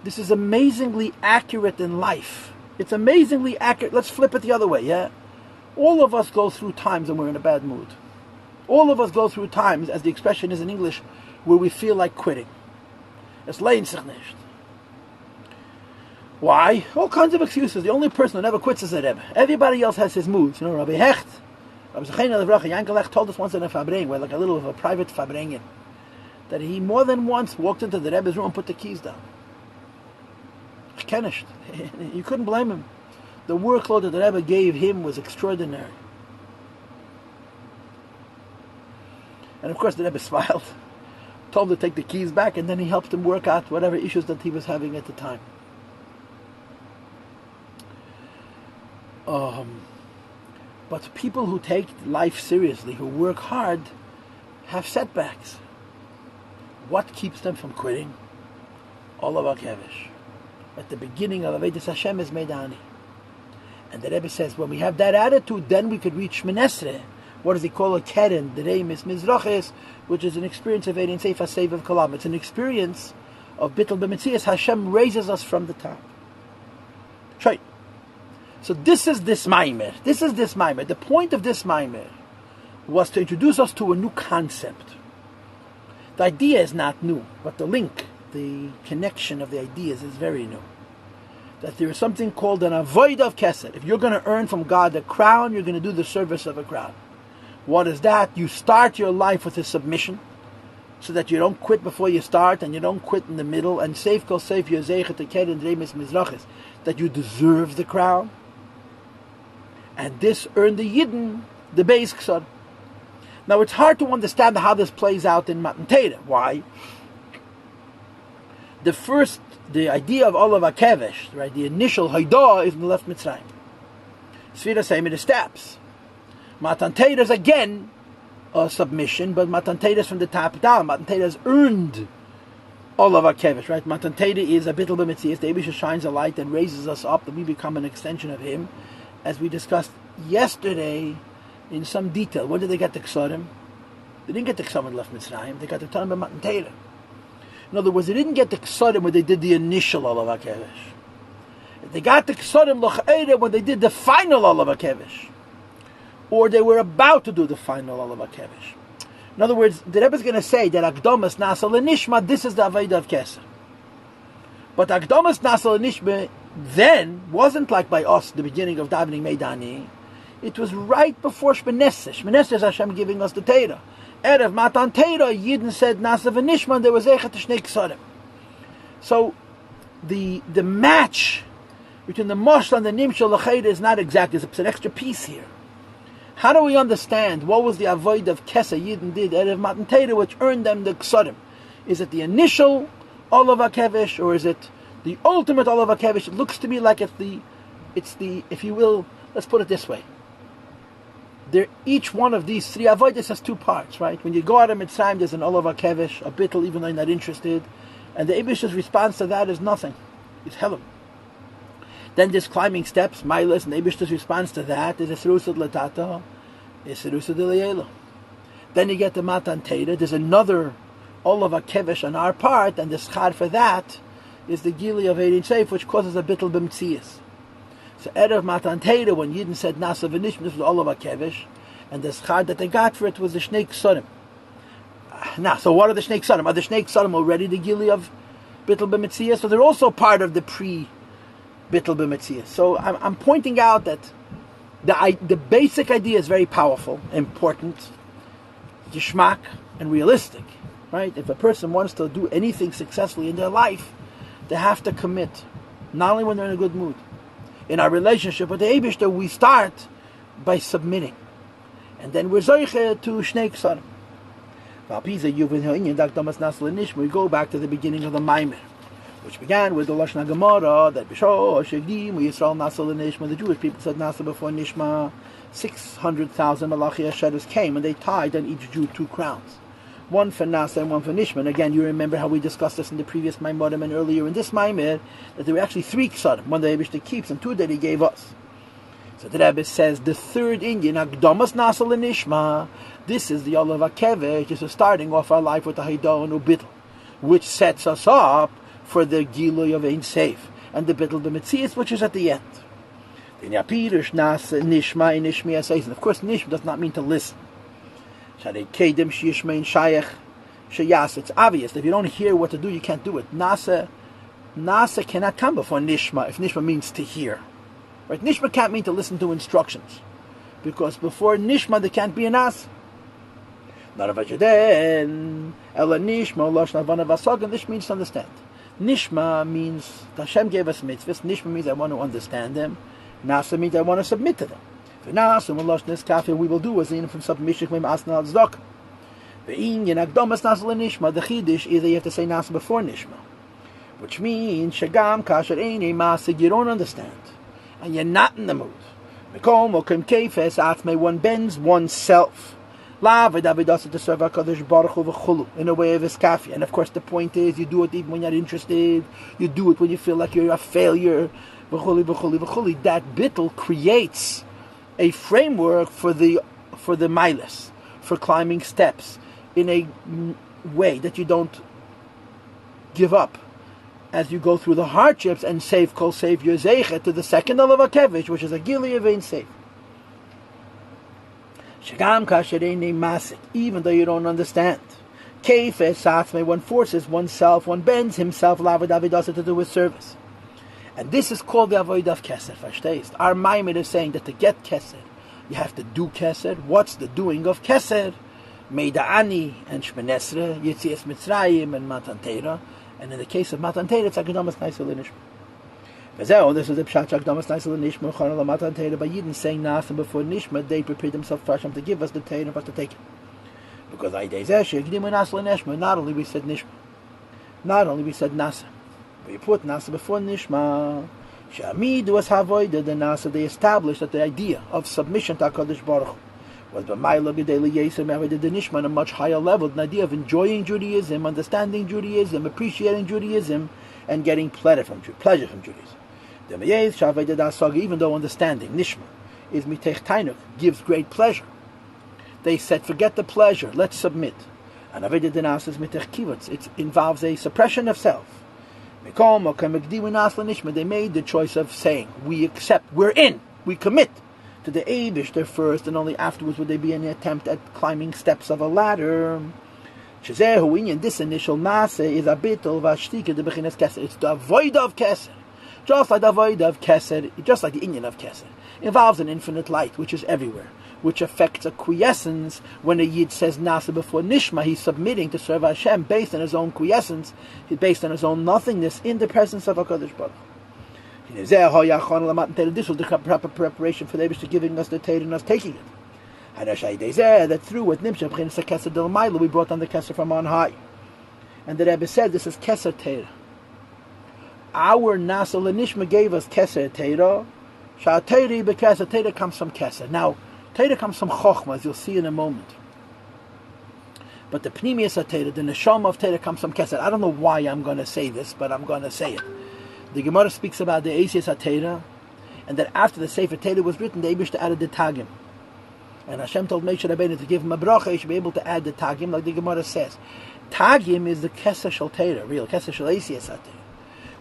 this is amazingly accurate in life. It's amazingly accurate. Let's flip it the other way, yeah? All of us go through times when we're in a bad mood. All of us go through times, as the expression is in English, where we feel like quitting. Es lehnt sich nicht. Why? All kinds of excuses. The only person who never quits is a Rebbe. Everybody else has his moods. You know, Rabbi Hecht, Rabbi Zechina Levracha, Yankel Hecht told us once in a Fabring, where like a little of a private Fabringen, that he more than once walked into the Rebbe's room and put the keys down. Kenished. You couldn't blame him. The workload that the Rebbe gave him was extraordinary. And of course the Rebbe smiled, told him to take the keys back, and then he helped him work out whatever issues that he was having at the time. But people who take life seriously, who work hard, have setbacks. What keeps them from quitting? Olav HaKevish. At the beginning of Avodas Hashem is Meidani. And the Rebbe says, when we have that attitude, then we could reach Menesre. What does he call a Keren? The name is Mizraches, which is an experience of Ein Seif HaSeiv of Kalam. It's an experience of Bittul B'Metzias. Hashem raises us from the top. Right. So this is this Maimer. The point of this Maimer was to introduce us to a new concept. The idea is not new, but the link, the connection of the ideas is very new. That there is something called an avodah of Kesed. If you're going to earn from God a crown, you're going to do the service of a crown. What is that? You start your life with a submission, so that you don't quit before you start, and you don't quit in the middle, and safe kol safe yozechet tekeren dreimis mizrachis, that you deserve the crown. And this earned the Yidden the Beis Ksad. Now it's hard to understand how this plays out in Matan Torah. Why? The idea of Olav HaKevish, right? The initial Haidah is in the left Mitzrayim. Sfira Seimid is steps. Matan Torah is again a submission, but Matan Torah is from the top down. Matan Torah has earned Olav HaKevish, right? Matan Torah is a bittul b'metzias. The Eibusha shines a light and raises us up, and we become an extension of Him. As we discussed yesterday in some detail. Where did they get the Ksorim? They didn't get the Ksorim in left Mitzrayim. They got the Ksorim by Matan Torah. In other words, they didn't get the Ksorim when they did the initial Olav HaKevish. They got the Ksorim L'ch'eira when they did the final Olav HaKevish. Or they were about to do the final Olav HaKevish. In other words, the Rebbe is going to say that Akdomas Nasa L'Nishma, this is the Avodah of Keser. But Akdomas Nasa L'Nishma then wasn't like by us, the beginning of davening Meidani. It was right before Shmonesres. Shmonesres is Hashem giving us the Torah. Erev Matan Torah, Yidden said Nasa V'Nishma, and there was Eichet Shnei Ksarim. So the match between the Moshel and the Nimshal L'Chayda is not exact. There's an extra piece here. How do we understand what was the avoid of Keser Yidden did Erev Matan Torah, which earned them the Ksarim? Is it the initial Olav HaKevish, or is it the ultimate Olav HaKevish? It looks to me like it's the, if you will, let's put it this way. Each one of these three avodas has two parts, right? When you go out of Mitzrayim, there's an Olav HaKevish, a bittul, even though you're not interested, and the Eibish's response to that is nothing. It's Helam. Then there's climbing steps, Milas, and the Eibish's response to that is a Serusad Latata, a Serusad L'Yela. Then you get the Matan Torah, there's another Olav HaKevish on our part, and the schar for that is the Gili of Eidin Seif, which causes a bittul b'mtzias. So Erev Matan Torah, when Yidden said Nasa V'Nishma, this was Olav HaKevish, and the schar that they got for it was the Shnei Ksarim. Now, so what are the Shnei Ksarim? Are the Shnei Ksarim already the Gili of bittul b'mtzias? So they're also part of the pre-bittul b'mtzias. So I'm pointing out that the basic idea is very powerful, important, gishmak, and realistic. Right? If a person wants to do anything successfully in their life, they have to commit. Not only when they're in a good mood. In our relationship with the Eibishter, we start by submitting. And then we're zoiche to Shnei Ksarim. We go back to the beginning of the Maimer, which began with the Lashon HaGemara, that the Jewish people said Nasa before Nishma. 600,000 Malachi Asheres came, and they tied on each Jew 2 crowns. One for Nasa and one for Nishma. And again, you remember how we discussed this in the previous Maimorim and earlier in this Maimer, that there were actually 3 Ksarim, one that Eibishter keeps and 2 that he gave us. So the Rebbe says, the third Indian, Akdomas Nasa L'Nishma, this is the Olav HaKevish, this is starting off our life with the Haidon Ubitl, which sets us up for the Gilui of Ein Seif, and the Bitl B'Metzias, which is at the end. And of course, Nishma does not mean to listen. It's obvious that if you don't hear what to do, you can't do it. Nasa cannot come before Nishma if Nishma means to hear. Right? Nishma can't mean to listen to instructions, because before Nishma there can't be a Nasa. This means to understand. Nishma means Hashem gave us mitzvahs. Nishma means I want to understand them. Nasa means I want to submit to them. We will do as in from submission when asna al tzedakah. The chiddush is that you have to say Nasa before Nishma, which means shagam kasher einei masig, you don't understand, and you're not in the mood. One bends oneself in a way of iskafi. And of course the point is, you do it even when you're not interested, you do it when you feel like you're a failure. That bittul creates a framework for the milas, for climbing steps, in a way that you don't give up as you go through the hardships, and save your zeichet to the second Olav HaKevish, which is a Gili of Ein Seif. Even though you don't understand. One forces oneself, one bends himself to do his service. And this is called the Avodah of Keser. Our Maimon is saying that to get Keser, you have to do Keser. What's the doing of Keser? Meida Ani and Shmonesre, Yetzias Mitzrayim and Matan Torah. And in the case of Matan Torah, it's Akdomas Nasa L'Nishma. This is the Pshat Akdomas Nasa L'Nishma, Chana Matan Torah. By Yidden saying Nasa before Nishma, they prepared themselves for Hashem to give us the Torah and for us to take it. Because not only we said Nishma, not only we said Nasa, we put Nasa before Nishma. Shamid was Havoida, the Nasa, they established that the idea of submission to HaKadosh Baruch Hu was B'mayla G'dei L'Yesem Avoida the Nishma on a much higher level, an idea of enjoying Judaism, understanding Judaism, appreciating Judaism, and getting pleasure from Judaism. The Meyez Shavoida Dasaga, even though understanding Nishma is Mitech Tainuk, gives great pleasure, they said, forget the pleasure, let's submit. And Avoida the Nasa is Mitech Kivutz, it involves a suppression of self. They made the choice of saying, we accept, we're in, we commit to the Eibishter first, and only afterwards would they be any attempt at climbing steps of a ladder. This initial nase is a bittul v'ashtika de bechinas keser. It's the avoid of keser, just like the avoid of keser, just like the inyan of keser. Involves an infinite light, which is everywhere, which affects a quiescence. When a yid says nase before nishma, he's submitting to serve Hashem based on his own quiescence, based on his own nothingness in the presence of HaKadosh Baruch Hu. This was the proper preparation for the Eibishter giving us the Torah and us taking it. That through with Nimshah B'chinas Keser Del Maila we brought on the Keser from on high, and the Rebbe said this is Keser Torah. Our Nasa L'Nishma gave us Keser Torah. Sha'Torah B'Keser Torah comes from Keser. Now Torah comes from Chochmah, as you'll see in a moment. But the Pnimius of Torah, the Neshama of Torah, comes from Keser. I don't know why I'm going to say this, but I'm going to say it. The Gemara speaks about the Eisias HaTorah, and that after the Sefer Torah was written, the Eibishter added the Tagim. And Hashem told Moshe Rabbeinu to give him a bracha, he should be able to add the Tagim, like the Gemara says. Tagim is the Keser Shel Torah, real Keser Shel Eisias HaTorah,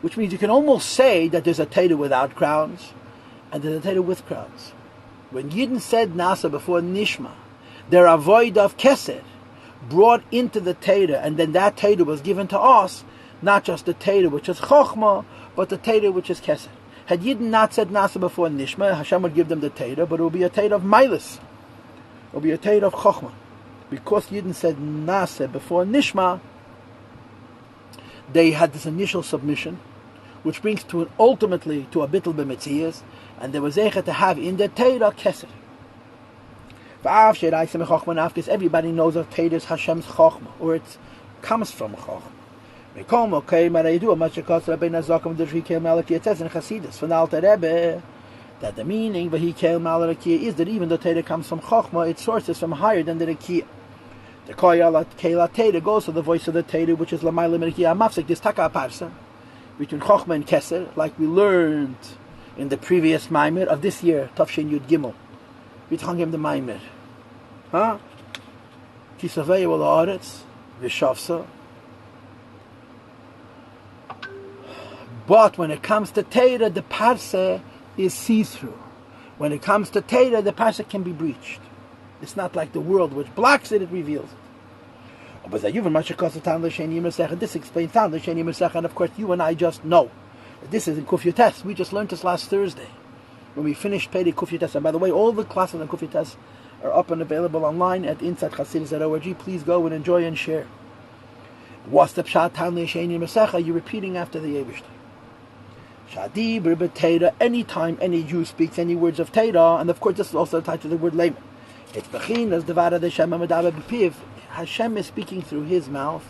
which means you can almost say that there's a Torah without crowns, and there's a Torah with crowns. When Yidden said Nasa before Nishma, their avoid of Keser brought into the Torah, and then that Torah was given to us, not just the Torah which is Chochmah, but the Torah which is Keser. Had Yidden not said Nasa before Nishma, Hashem would give them the Torah, but it would be a Torah of Milas. It will be a Torah of Chochmah. Because Yidden said Nasa before Nishma, they had this initial submission, which brings to ultimately to a bittul b'metzias, and there was eicha to have in the Torah Keser. Because everybody knows that Torah is Hashem's Chochmah, or it comes from Chochmah. It says in Chassidus, from the Alter Rebbe, that the meaning V'hikel Malarakia is that even though Torah comes from Chochmah, its source is from higher than the Rekia. The Koyala Kela Torah goes to the voice of the Torah, which is Lamayla Merikia Mafsik, this Taka Parsa, between Chochmah and Keser, like we learned in the previous Maimer of this year, Tafshin Yud Gimel. We told him the Maimer. Huh? Kisavei wal Haaretz, V'shavsa. But when it comes to Torah, the Parsa is see-through. When it comes to Torah, the Parsa can be breached. It's not like the world which blocks it, it reveals it. This explains Tan L'Sheni Mesech, and of course you and I just know. This is in Kufyates. We just learned this last Thursday when we finished Perek Kufyates. And by the way, all the classes on Kufyates are up and available online at InsideChassidus.org. Please go and enjoy and share. What's the Pshat Tan L'Sheni Mesech? You're repeating after the Eibishter. Shadibr b'Torah, anytime any Jew speaks any words of Torah, and of course this is also tied to the word Leiman. It's Bechinas Devara Deshem Amadaber B'Piv. Hashem is speaking through his mouth,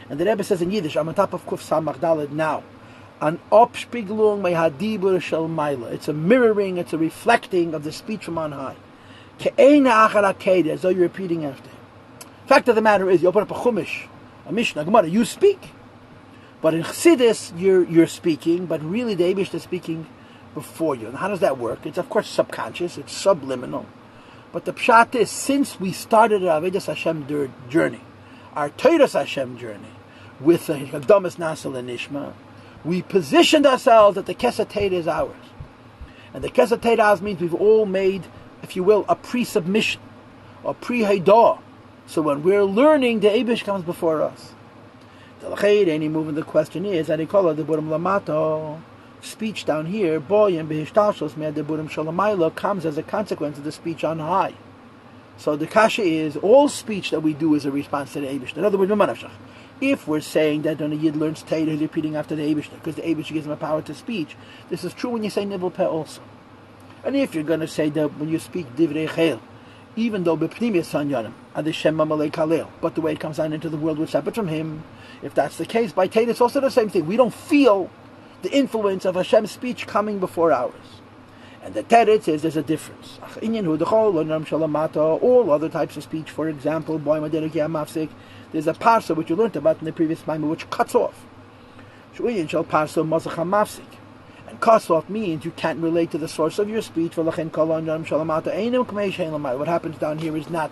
and the Rebbe says in Yiddish, I'm on top of Kuf Samach Daled now, an Opspiegelung mei Hadibur Shel Maila. It's a mirroring, it's a reflecting of the speech from on high. Ke'ena Achar HaKeidah, as though you're repeating after. Fact of the matter is, you open up a Chumash, a Mishnah, a Gemara, you speak. But in Chassidus, you're speaking, but really the Eibishter is speaking before you. And how does that work? It's of course subconscious, it's subliminal. But the pshat is, since we started our Avodas Hashem journey, our Torah Hashem journey, with the Hagdamas Nasa L'Nishma, we positioned ourselves that the Keser Torah is ours. And the Keser Torah means we've all made, if you will, a pre-submission, or pre-Haidah. So when we're learning, the Eibush comes before us. Any movement, the question is, the Burim Lamato, speech down here, Boyim Behishtalshos Me'ad the Burim Shalamayla, comes as a consequence of the speech on high. So the kasha is, all speech that we do is a response to the Eibush. In other words, if we're saying that when a Yid learns Torah, he's repeating after the Eibush, because the Eibush gives him a power to speech, this is true when you say Nivel Peh also. And if you're going to say that when you speak Divrei Chel, even though B'pnimiyas Sanyanim, Adeshem Mamalei Kalel, but the way it comes down into the world was separate from him, if that's the case, by Torah it's also the same thing. We don't feel the influence of Hashem's speech coming before ours. And the Teretz says there's a difference. All other types of speech, for example, there's a parsa which you learned about in the previous Maimah, which cuts off. And cuts off means you can't relate to the source of your speech. What happens down here is not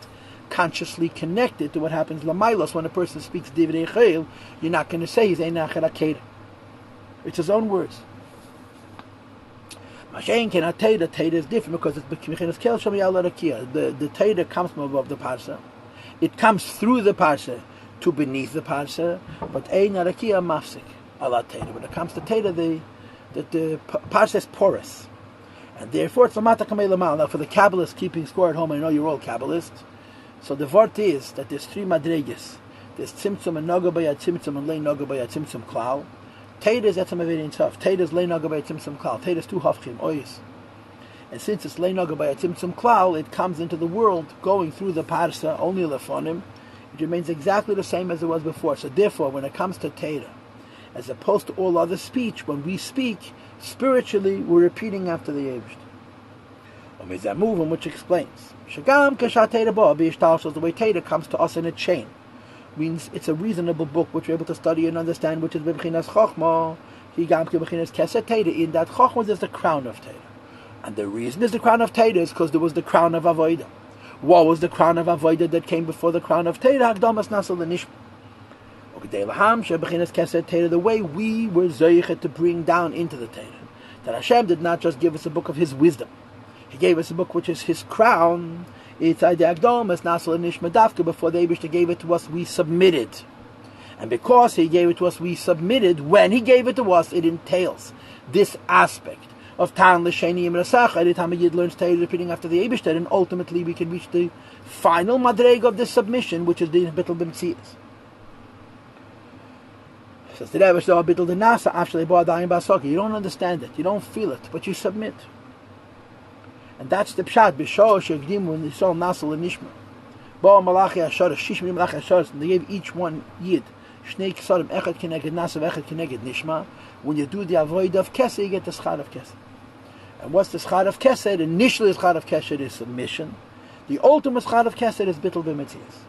consciously connected to what happens Lamailos. When a person speaks Divrei Chayil, you're not going to say he's Ein Achar HaKeidah. It's his own words. Mashen cannot Teda is different because it's B'Kimichinas Kel Shem Yal Rakia. The Teda comes from above the Parsa. It comes through the Parsa to beneath the Parsa, but Ein Rakia Mafsik. Allah Teda. When it comes to Teda, the Parsa is porous. And therefore it's Lamata Kamei Lamal. Now for the Kabbalists keeping score at home, I know you're all Kabbalists. So the vort is that there's three madreges. There's Tzimtzum and Noga B'Yad Tzimtzum and Lein Noga B'Yad Tzimtzum Klal. Teda is Etzem Averin Tzaf. Teda is Lein Noga B'Yad Tzimtzum Klal. Teda is two Hafchim, Oyis. And since it's Lein Noga B'Yad Tzimtzum Klal, it comes into the world going through the Parsa, only Lefonim. It remains exactly the same as it was before. So therefore, when it comes to Teda, as opposed to all other speech, when we speak, spiritually, we're repeating after the Eibush. There's that movement which explains. Shagam Kashat Teda Ba, the way Teda comes to us in a chain. Means it's a reasonable book which we're able to study and understand, which is B'Bechinas Chochma. Higam B'Bechinas Keset Teda. In that Chochma is the crown of Teda. And the reason is the crown of Teda is because there was the crown of Avodah. What was the crown of Avodah that came before the crown of Teda? Hagdamas Nasal L'Nishma. The way we were Zoyechet to bring down into the Teda. That Hashem did not just give us a book of His wisdom. He gave us a book which is His crown. It's Agdomas Nasal Nishma Dafka. Before the Eibush gave it to us, we submitted. And because He gave it to us, we submitted. When He gave it to us, it entails this aspect of Tan L'Sheni Im Rasach. Every time a Yid learns Torah, repeating after the Eibush, and ultimately we can reach the final madreg of this submission, which is the Bittul B'Mtzias. Says the Rebbe, Bittul D'Nasa After Ba Dayin B'Asaki. You don't understand it, you don't feel it, but you submit. And that's the pshat. B'shor shegdim when they saw Nasal and Nishma. Ba Malachi Asharas, Shishmi Malachi Asharas, and they gave each one Yid Shnei Kisarim Echad Keneged Nasav Echad Keneged Nishma. When you do the avoid of Kesed, you get the schar of Kesed. And what's the schar of Kesed? Initially, the schar of Kesed is submission. The ultimate schar of Kesed is Bittul B'Metzias.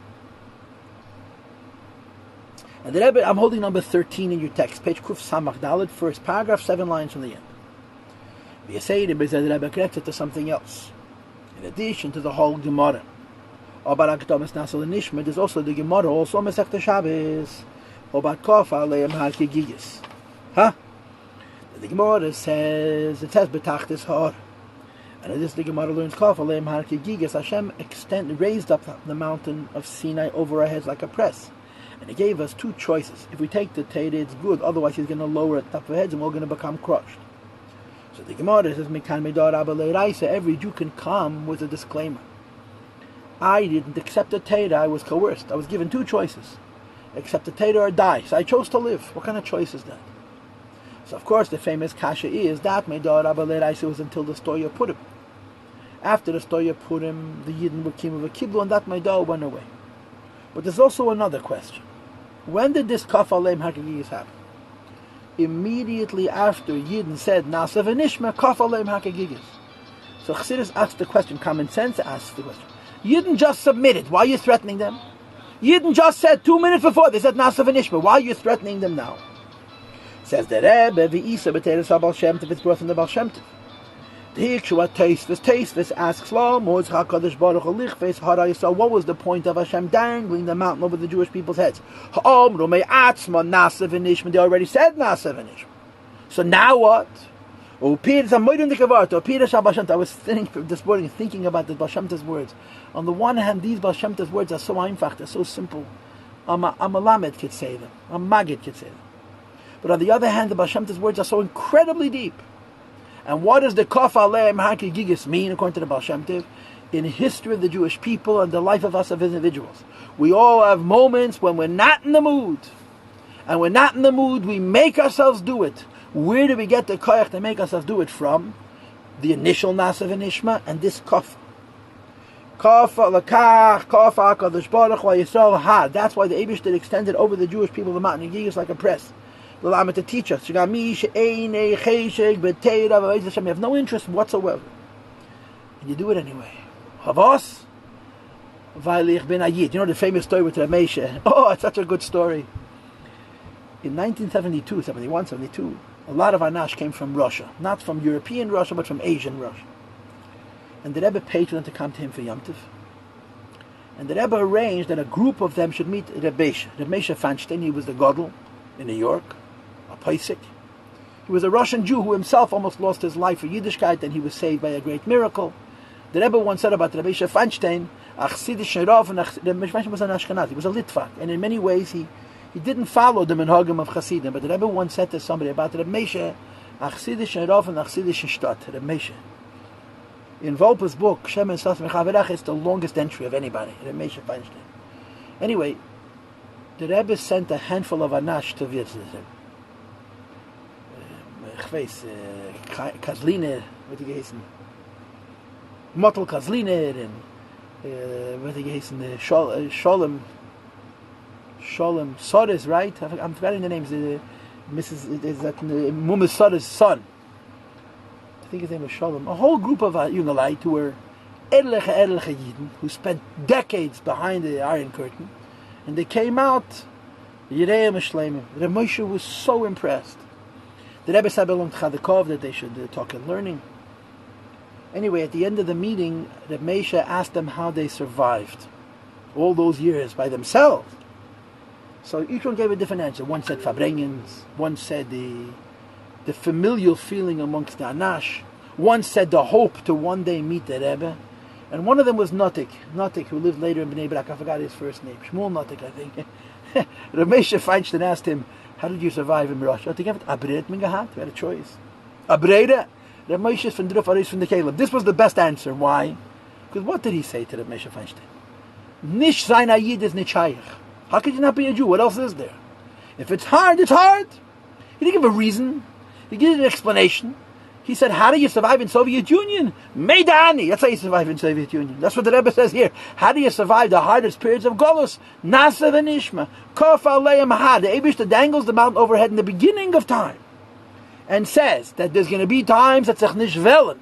And the Rebbe, I'm holding number 13 in your text, page Kuf Samach Daled, first paragraph, 7 lines from the end. The Rebbe connects it to something else. In addition to the whole Gemara, there's also the Gemara, also Masechta Shabbos, the Gemara says, it says Betachtis Har, and this the Gemara learns Kaf Aleim Har Kigigis. Hashem raised up the mountain of Sinai over our heads like a press, and He gave us two choices. If we take the Teda, it's good. Otherwise, He's going to lower it top of our heads, and we're going to become crushed. So the Gemara says, every Jew can come with a disclaimer. I didn't accept the Teda, I was coerced. I was given two choices. Accept the Teda or die. So I chose to live. What kind of choice is that? So of course the famous kasha is that Meidar Abba Leiraisa was until the story of Purim. After the story of Purim, the Yidden became of a Kiblu, and that Meidar went away. But there's also another question. When did this Kaf Aleim HaKagigis happen? Immediately after Yidden said Nasav Nishma Kaf Aleim HaKagigis. So Chassidus asks the question, common sense asks the question. Yidden just submitted, why are you threatening them? Yidden just said 2 minutes before they said Nasav Nishma, why are you threatening them now? Says the Rebbe, V'isa b'teres ha-Baal Shem Tov, it's brought from the Baal Shem Tov. The Hikshu Tasvis asks, what was the point of Hashem dangling the mountain over the Jewish people's heads? They already said Nasav Nishma. So now what? I was thinking this morning, thinking about the Baal Shem Tov's words. On the one hand, these Baal Shem Tov's words are so einfach, they're so simple. A Lamed could say them. A Maggid could say them. But on the other hand, the Baal Shem Tov's words are so incredibly deep. And what does the Kaf Aleim HaKagigis mean, according to the Baal Shem Tov? In the history of the Jewish people and the life of us as individuals, we all have moments when we're not in the mood. And we're not in the mood, we make ourselves do it. Where do we get the koyach to make ourselves do it from? The initial Nasav Nishma and this Kaf. Kaf Lakach, Kaf HaKadosh Baruch Hu Yisrael Ha. That's why the Eibush extended over the Jewish people of the mountain Gigis like a press. To teach us. You have no interest whatsoever. And you do it anyway. Havas, Vailich ben Ayid. You know the famous story with Ramesha. Oh, it's such a good story. In 1972, 71, 72, a lot of Anash came from Russia. Not from European Russia, but from Asian Russia. And the Rebbe paid for them to come to him for Yom Tov. And the Rebbe arranged that a group of them should meet Rebbeisha. Rebbeisha Feinstein, he was the Godel in New York. Paisik. He was a Russian Jew who himself almost lost his life for Yiddishkeit, and he was saved by a great miracle. The Rebbe once said about Rabbi Feinstein, the Feinstein was an Ashkenazi, he was a Litvak, and in many ways he didn't follow the Minhagim of Hasidim. But the Rebbe once said to somebody about Rabbi Moshe, Achsidish Nerov and Achsidish Shtat, Rabbi Moshe. In Volpa's book, Shem and Sas Mechaverach, it's the longest entry of anybody, Rabbi Moshe Feinstein. Anyway, the Rebbe sent a handful of Anash to visit him. Kazliner, what did he say? Motel Kazliner, and what did he say? Sholem Sodes, right? I'm forgetting the names. Mrs. Is that Mumas Sodes' son? I think his name was Sholem. A whole group of Jungelite who were Edliche Yidden, who spent decades behind the Iron Curtain, and they came out. Yireim Shleimim. Reb Moshe was so impressed. The Rebbe said belonged to Chadakov that they should talk in learning. Anyway, at the end of the meeting, Reb Moshe asked them how they survived all those years by themselves. So each one gave a different answer. One said Fabrengens, one said the familial feeling amongst the Anash, one said the hope to one day meet the Rebbe, and one of them was Notik, who lived later in Bnei Brak. I forgot his first name, Shmuel Notik, I think. Reb Moshe Feinstein asked him, how did you survive in Russia? He had a choice. Abreda. Reb Moshe from the Caleb. This was the best answer. Why? Because what did he say to Reb Moshe Feinstein? Nish sein a Yid is nichayich. How could you not be a Jew? What else is there? If it's hard, it's hard. He didn't give a reason. He gave an explanation. He said, how do you survive in Soviet Union? Meidani. That's how you survive in Soviet Union. That's what the Rebbe says here. How do you survive the hardest periods of Golus? Nasa v'nishma. Kof aleim ha. The Eibishter dangles the mountain overhead in the beginning of time and says that there's going to be times that tzech nishvelen.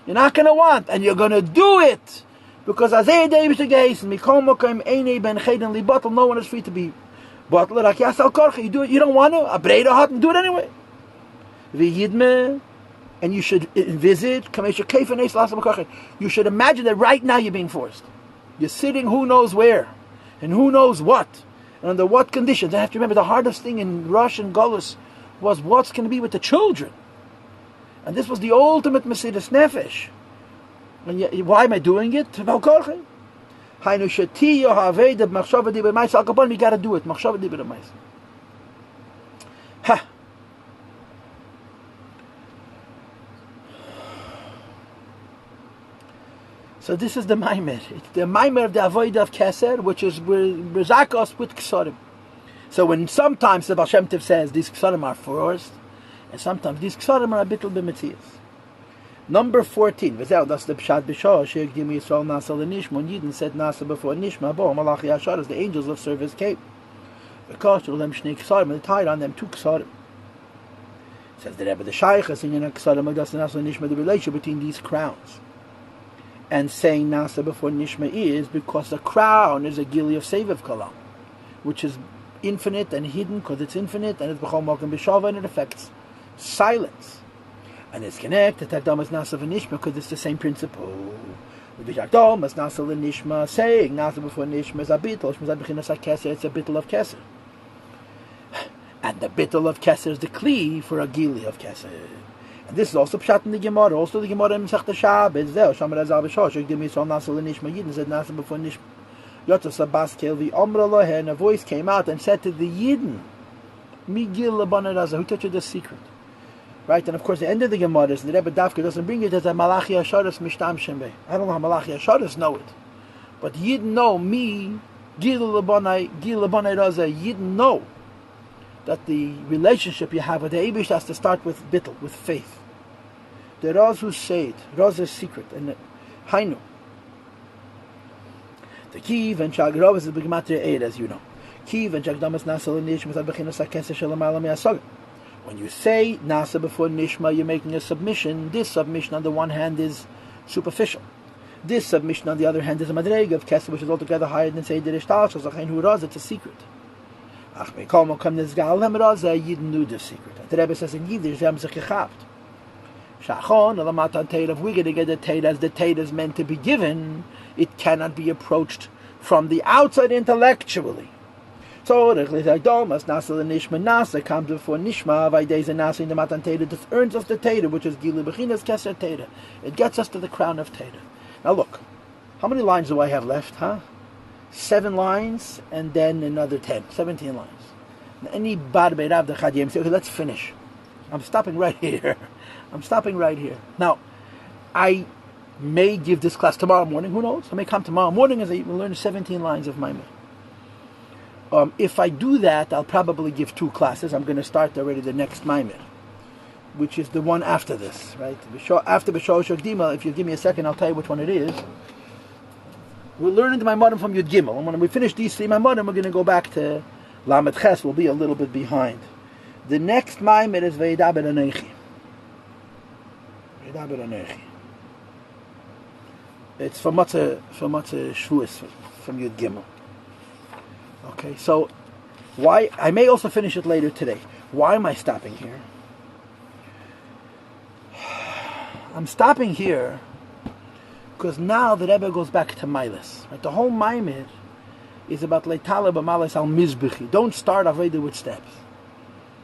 You're not going to want, and you're going to do it. Because Azeh the Eibishter geisen, mikol mokim einei ben cheden li bottle, no one is free to be bottle. Like Yasal Korcha, you do it, you don't want to. A breda hot and do it anyway. V'yidme. And you should envisage, you should imagine that right now you're being forced. You're sitting who knows where, and who knows what, and under what conditions. I have to remember the hardest thing in Russian Golus was what's going to be with the children. And this was the ultimate Mesidas Nefesh. And yet, why am I doing it? We got to do it. Ha! So this is the Maimer. It's the Maimer of the Avodah of Keser, which is Rezakos with Ksorim. So when sometimes the Baal Shem Tov says these Ksorim are forced, and sometimes these Ksorim are a bittul b'metzias. Number 14. That's the Pshat B'Shah. She'egdim Yisrael Nasa l'Nishma. When Yidden said Nasa before Nishma, Bo Malachi Yashar, as the angels of service came. The Kosher Lem Shnei Ksorim, and they tied on them 2 Ksorim. Says the Rebbe, the Shaychas in Yana Ksorim, Magdas Nasa l'Nishma, the relation between these crowns. And saying Nasa before Nishma is because the crown is a gili of Seviv Kalam, which is infinite and hidden because it's infinite, and it's B'chol Malkim B'Shava, and it affects silence. And it's connected to Takdam as Nasa v'Nishma because it's the same principle. The Takdam as Nasa v'Nishma, saying Nasa before Nishma is a bittul, it's a bittul of Keser. And the bittul of Keser is the kli for a gili of Keser. This is also Pshat in the Gemara. Also the Gemara in Masechta Shabbos. There, Shamar Azal B'Shosh. Give me so Nasa l'Nishma. Yidden said Nasa before Nishma. Yotzos Abbas Kelvi Omra Lohe. And a voice came out and said to the Yidden, Migil L'Bana Raza. Who taught you this secret? Right? And of course, the end of the Gemara is the Rebbe Dafka doesn't bring it as a Malachi Asharis Mishtam Shembe. I don't know how Malachi Asharis know it, but Yidden know me. Gil L'Bana Raza. Yidden know that the relationship you have with the Eibush has to start with bittul, with faith. The Raz who say it, Raz is secret, and Hainu. The Kiv and Shagrov is the B'gematria Eid, as you know. Kiv and Shagdamas Nasa l'Nishma Zad B'chinas HaKeseh Shalom Alam Yasog. When you say Nasa before Nishma, you're making a submission. This submission on the one hand is superficial. This submission on the other hand is a Madreg of Keseh, which is altogether higher than say Dirish Tal, Shazachain Hu Raz, it's a secret. Ach, me come this Galem Raz, Yid knew the secret. The Rebbe says in Yiddish, they have sich gechabt. Shachon, Alamatan Teirav, we're going to get the Teir as the Teir is meant to be given. It cannot be approached from the outside intellectually. So the Domas Nasa the Nishma Nasa comes before Nishma Vaideza Nasa in the Matan Teda. This earns us the Teda, which is Gilu Bechinas Keser Teda. It gets us to the crown of Teda. Now look, how many lines do I have left, huh? 7 lines and then another 10, 17 lines. Any bad beirav the Chadiyim say, okay, let's finish. I'm stopping right here. Now, I may give this class tomorrow morning. Who knows? I may come tomorrow morning as I will learn 17 lines of Maimon. If I do that, I'll probably give 2 classes. I'm going to start already the next Maimon, which is the one after this, right? After B'Shor Shogdima, if you give me a second, I'll tell you which one it is. We're learning the Maimonim from Yud Gimel. And when we finish these 3 Maimonim, we're going to go back to Lamed Ches. We'll be a little bit behind. The next Maimon is Veidaber Anechi. It's from Matzah Shvuas, from Yud Gimel. Okay, so why? I may also finish it later today. Why am I stopping here? I'm stopping here because now the Rebbe goes back to Milas. Right? The whole Maimid is about Leitala b'Malas al Mizbechi. Don't start Aveda with steps.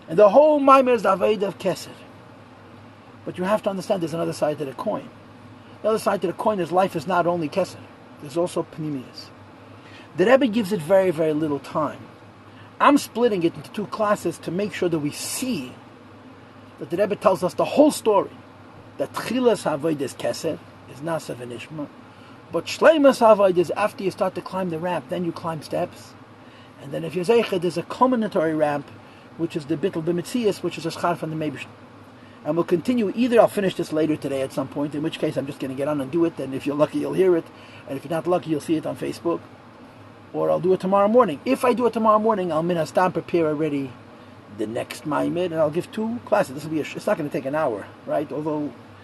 And the whole Maimid is the Aveda of Kesed. But you have to understand there's another side to the coin. The other side to the coin is life is not only Kesed. There's also Pnimius. The Rebbe gives it very, very little time. I'm splitting it into 2 classes to make sure that we see that the Rebbe tells us the whole story. That Tchilas Avodah is Kesed, is Nasa v'Nishma. But Shleimas Avodah is after you start to climb the ramp, then you climb steps. And then if you're Zeichet, there's a culminatory ramp, which is the Bittul B'Metzias, which is a Schar from the Meibishn. And we'll continue. Either I'll finish this later today at some point, in which case I'm just going to get on and do it, and if you're lucky, you'll hear it. And if you're not lucky, you'll see it on Facebook. Or I'll do it tomorrow morning. If I do it tomorrow morning, I'll minastam prepare already the next Maimid, and I'll give 2 classes. This will be it's not going to take an hour, right? Although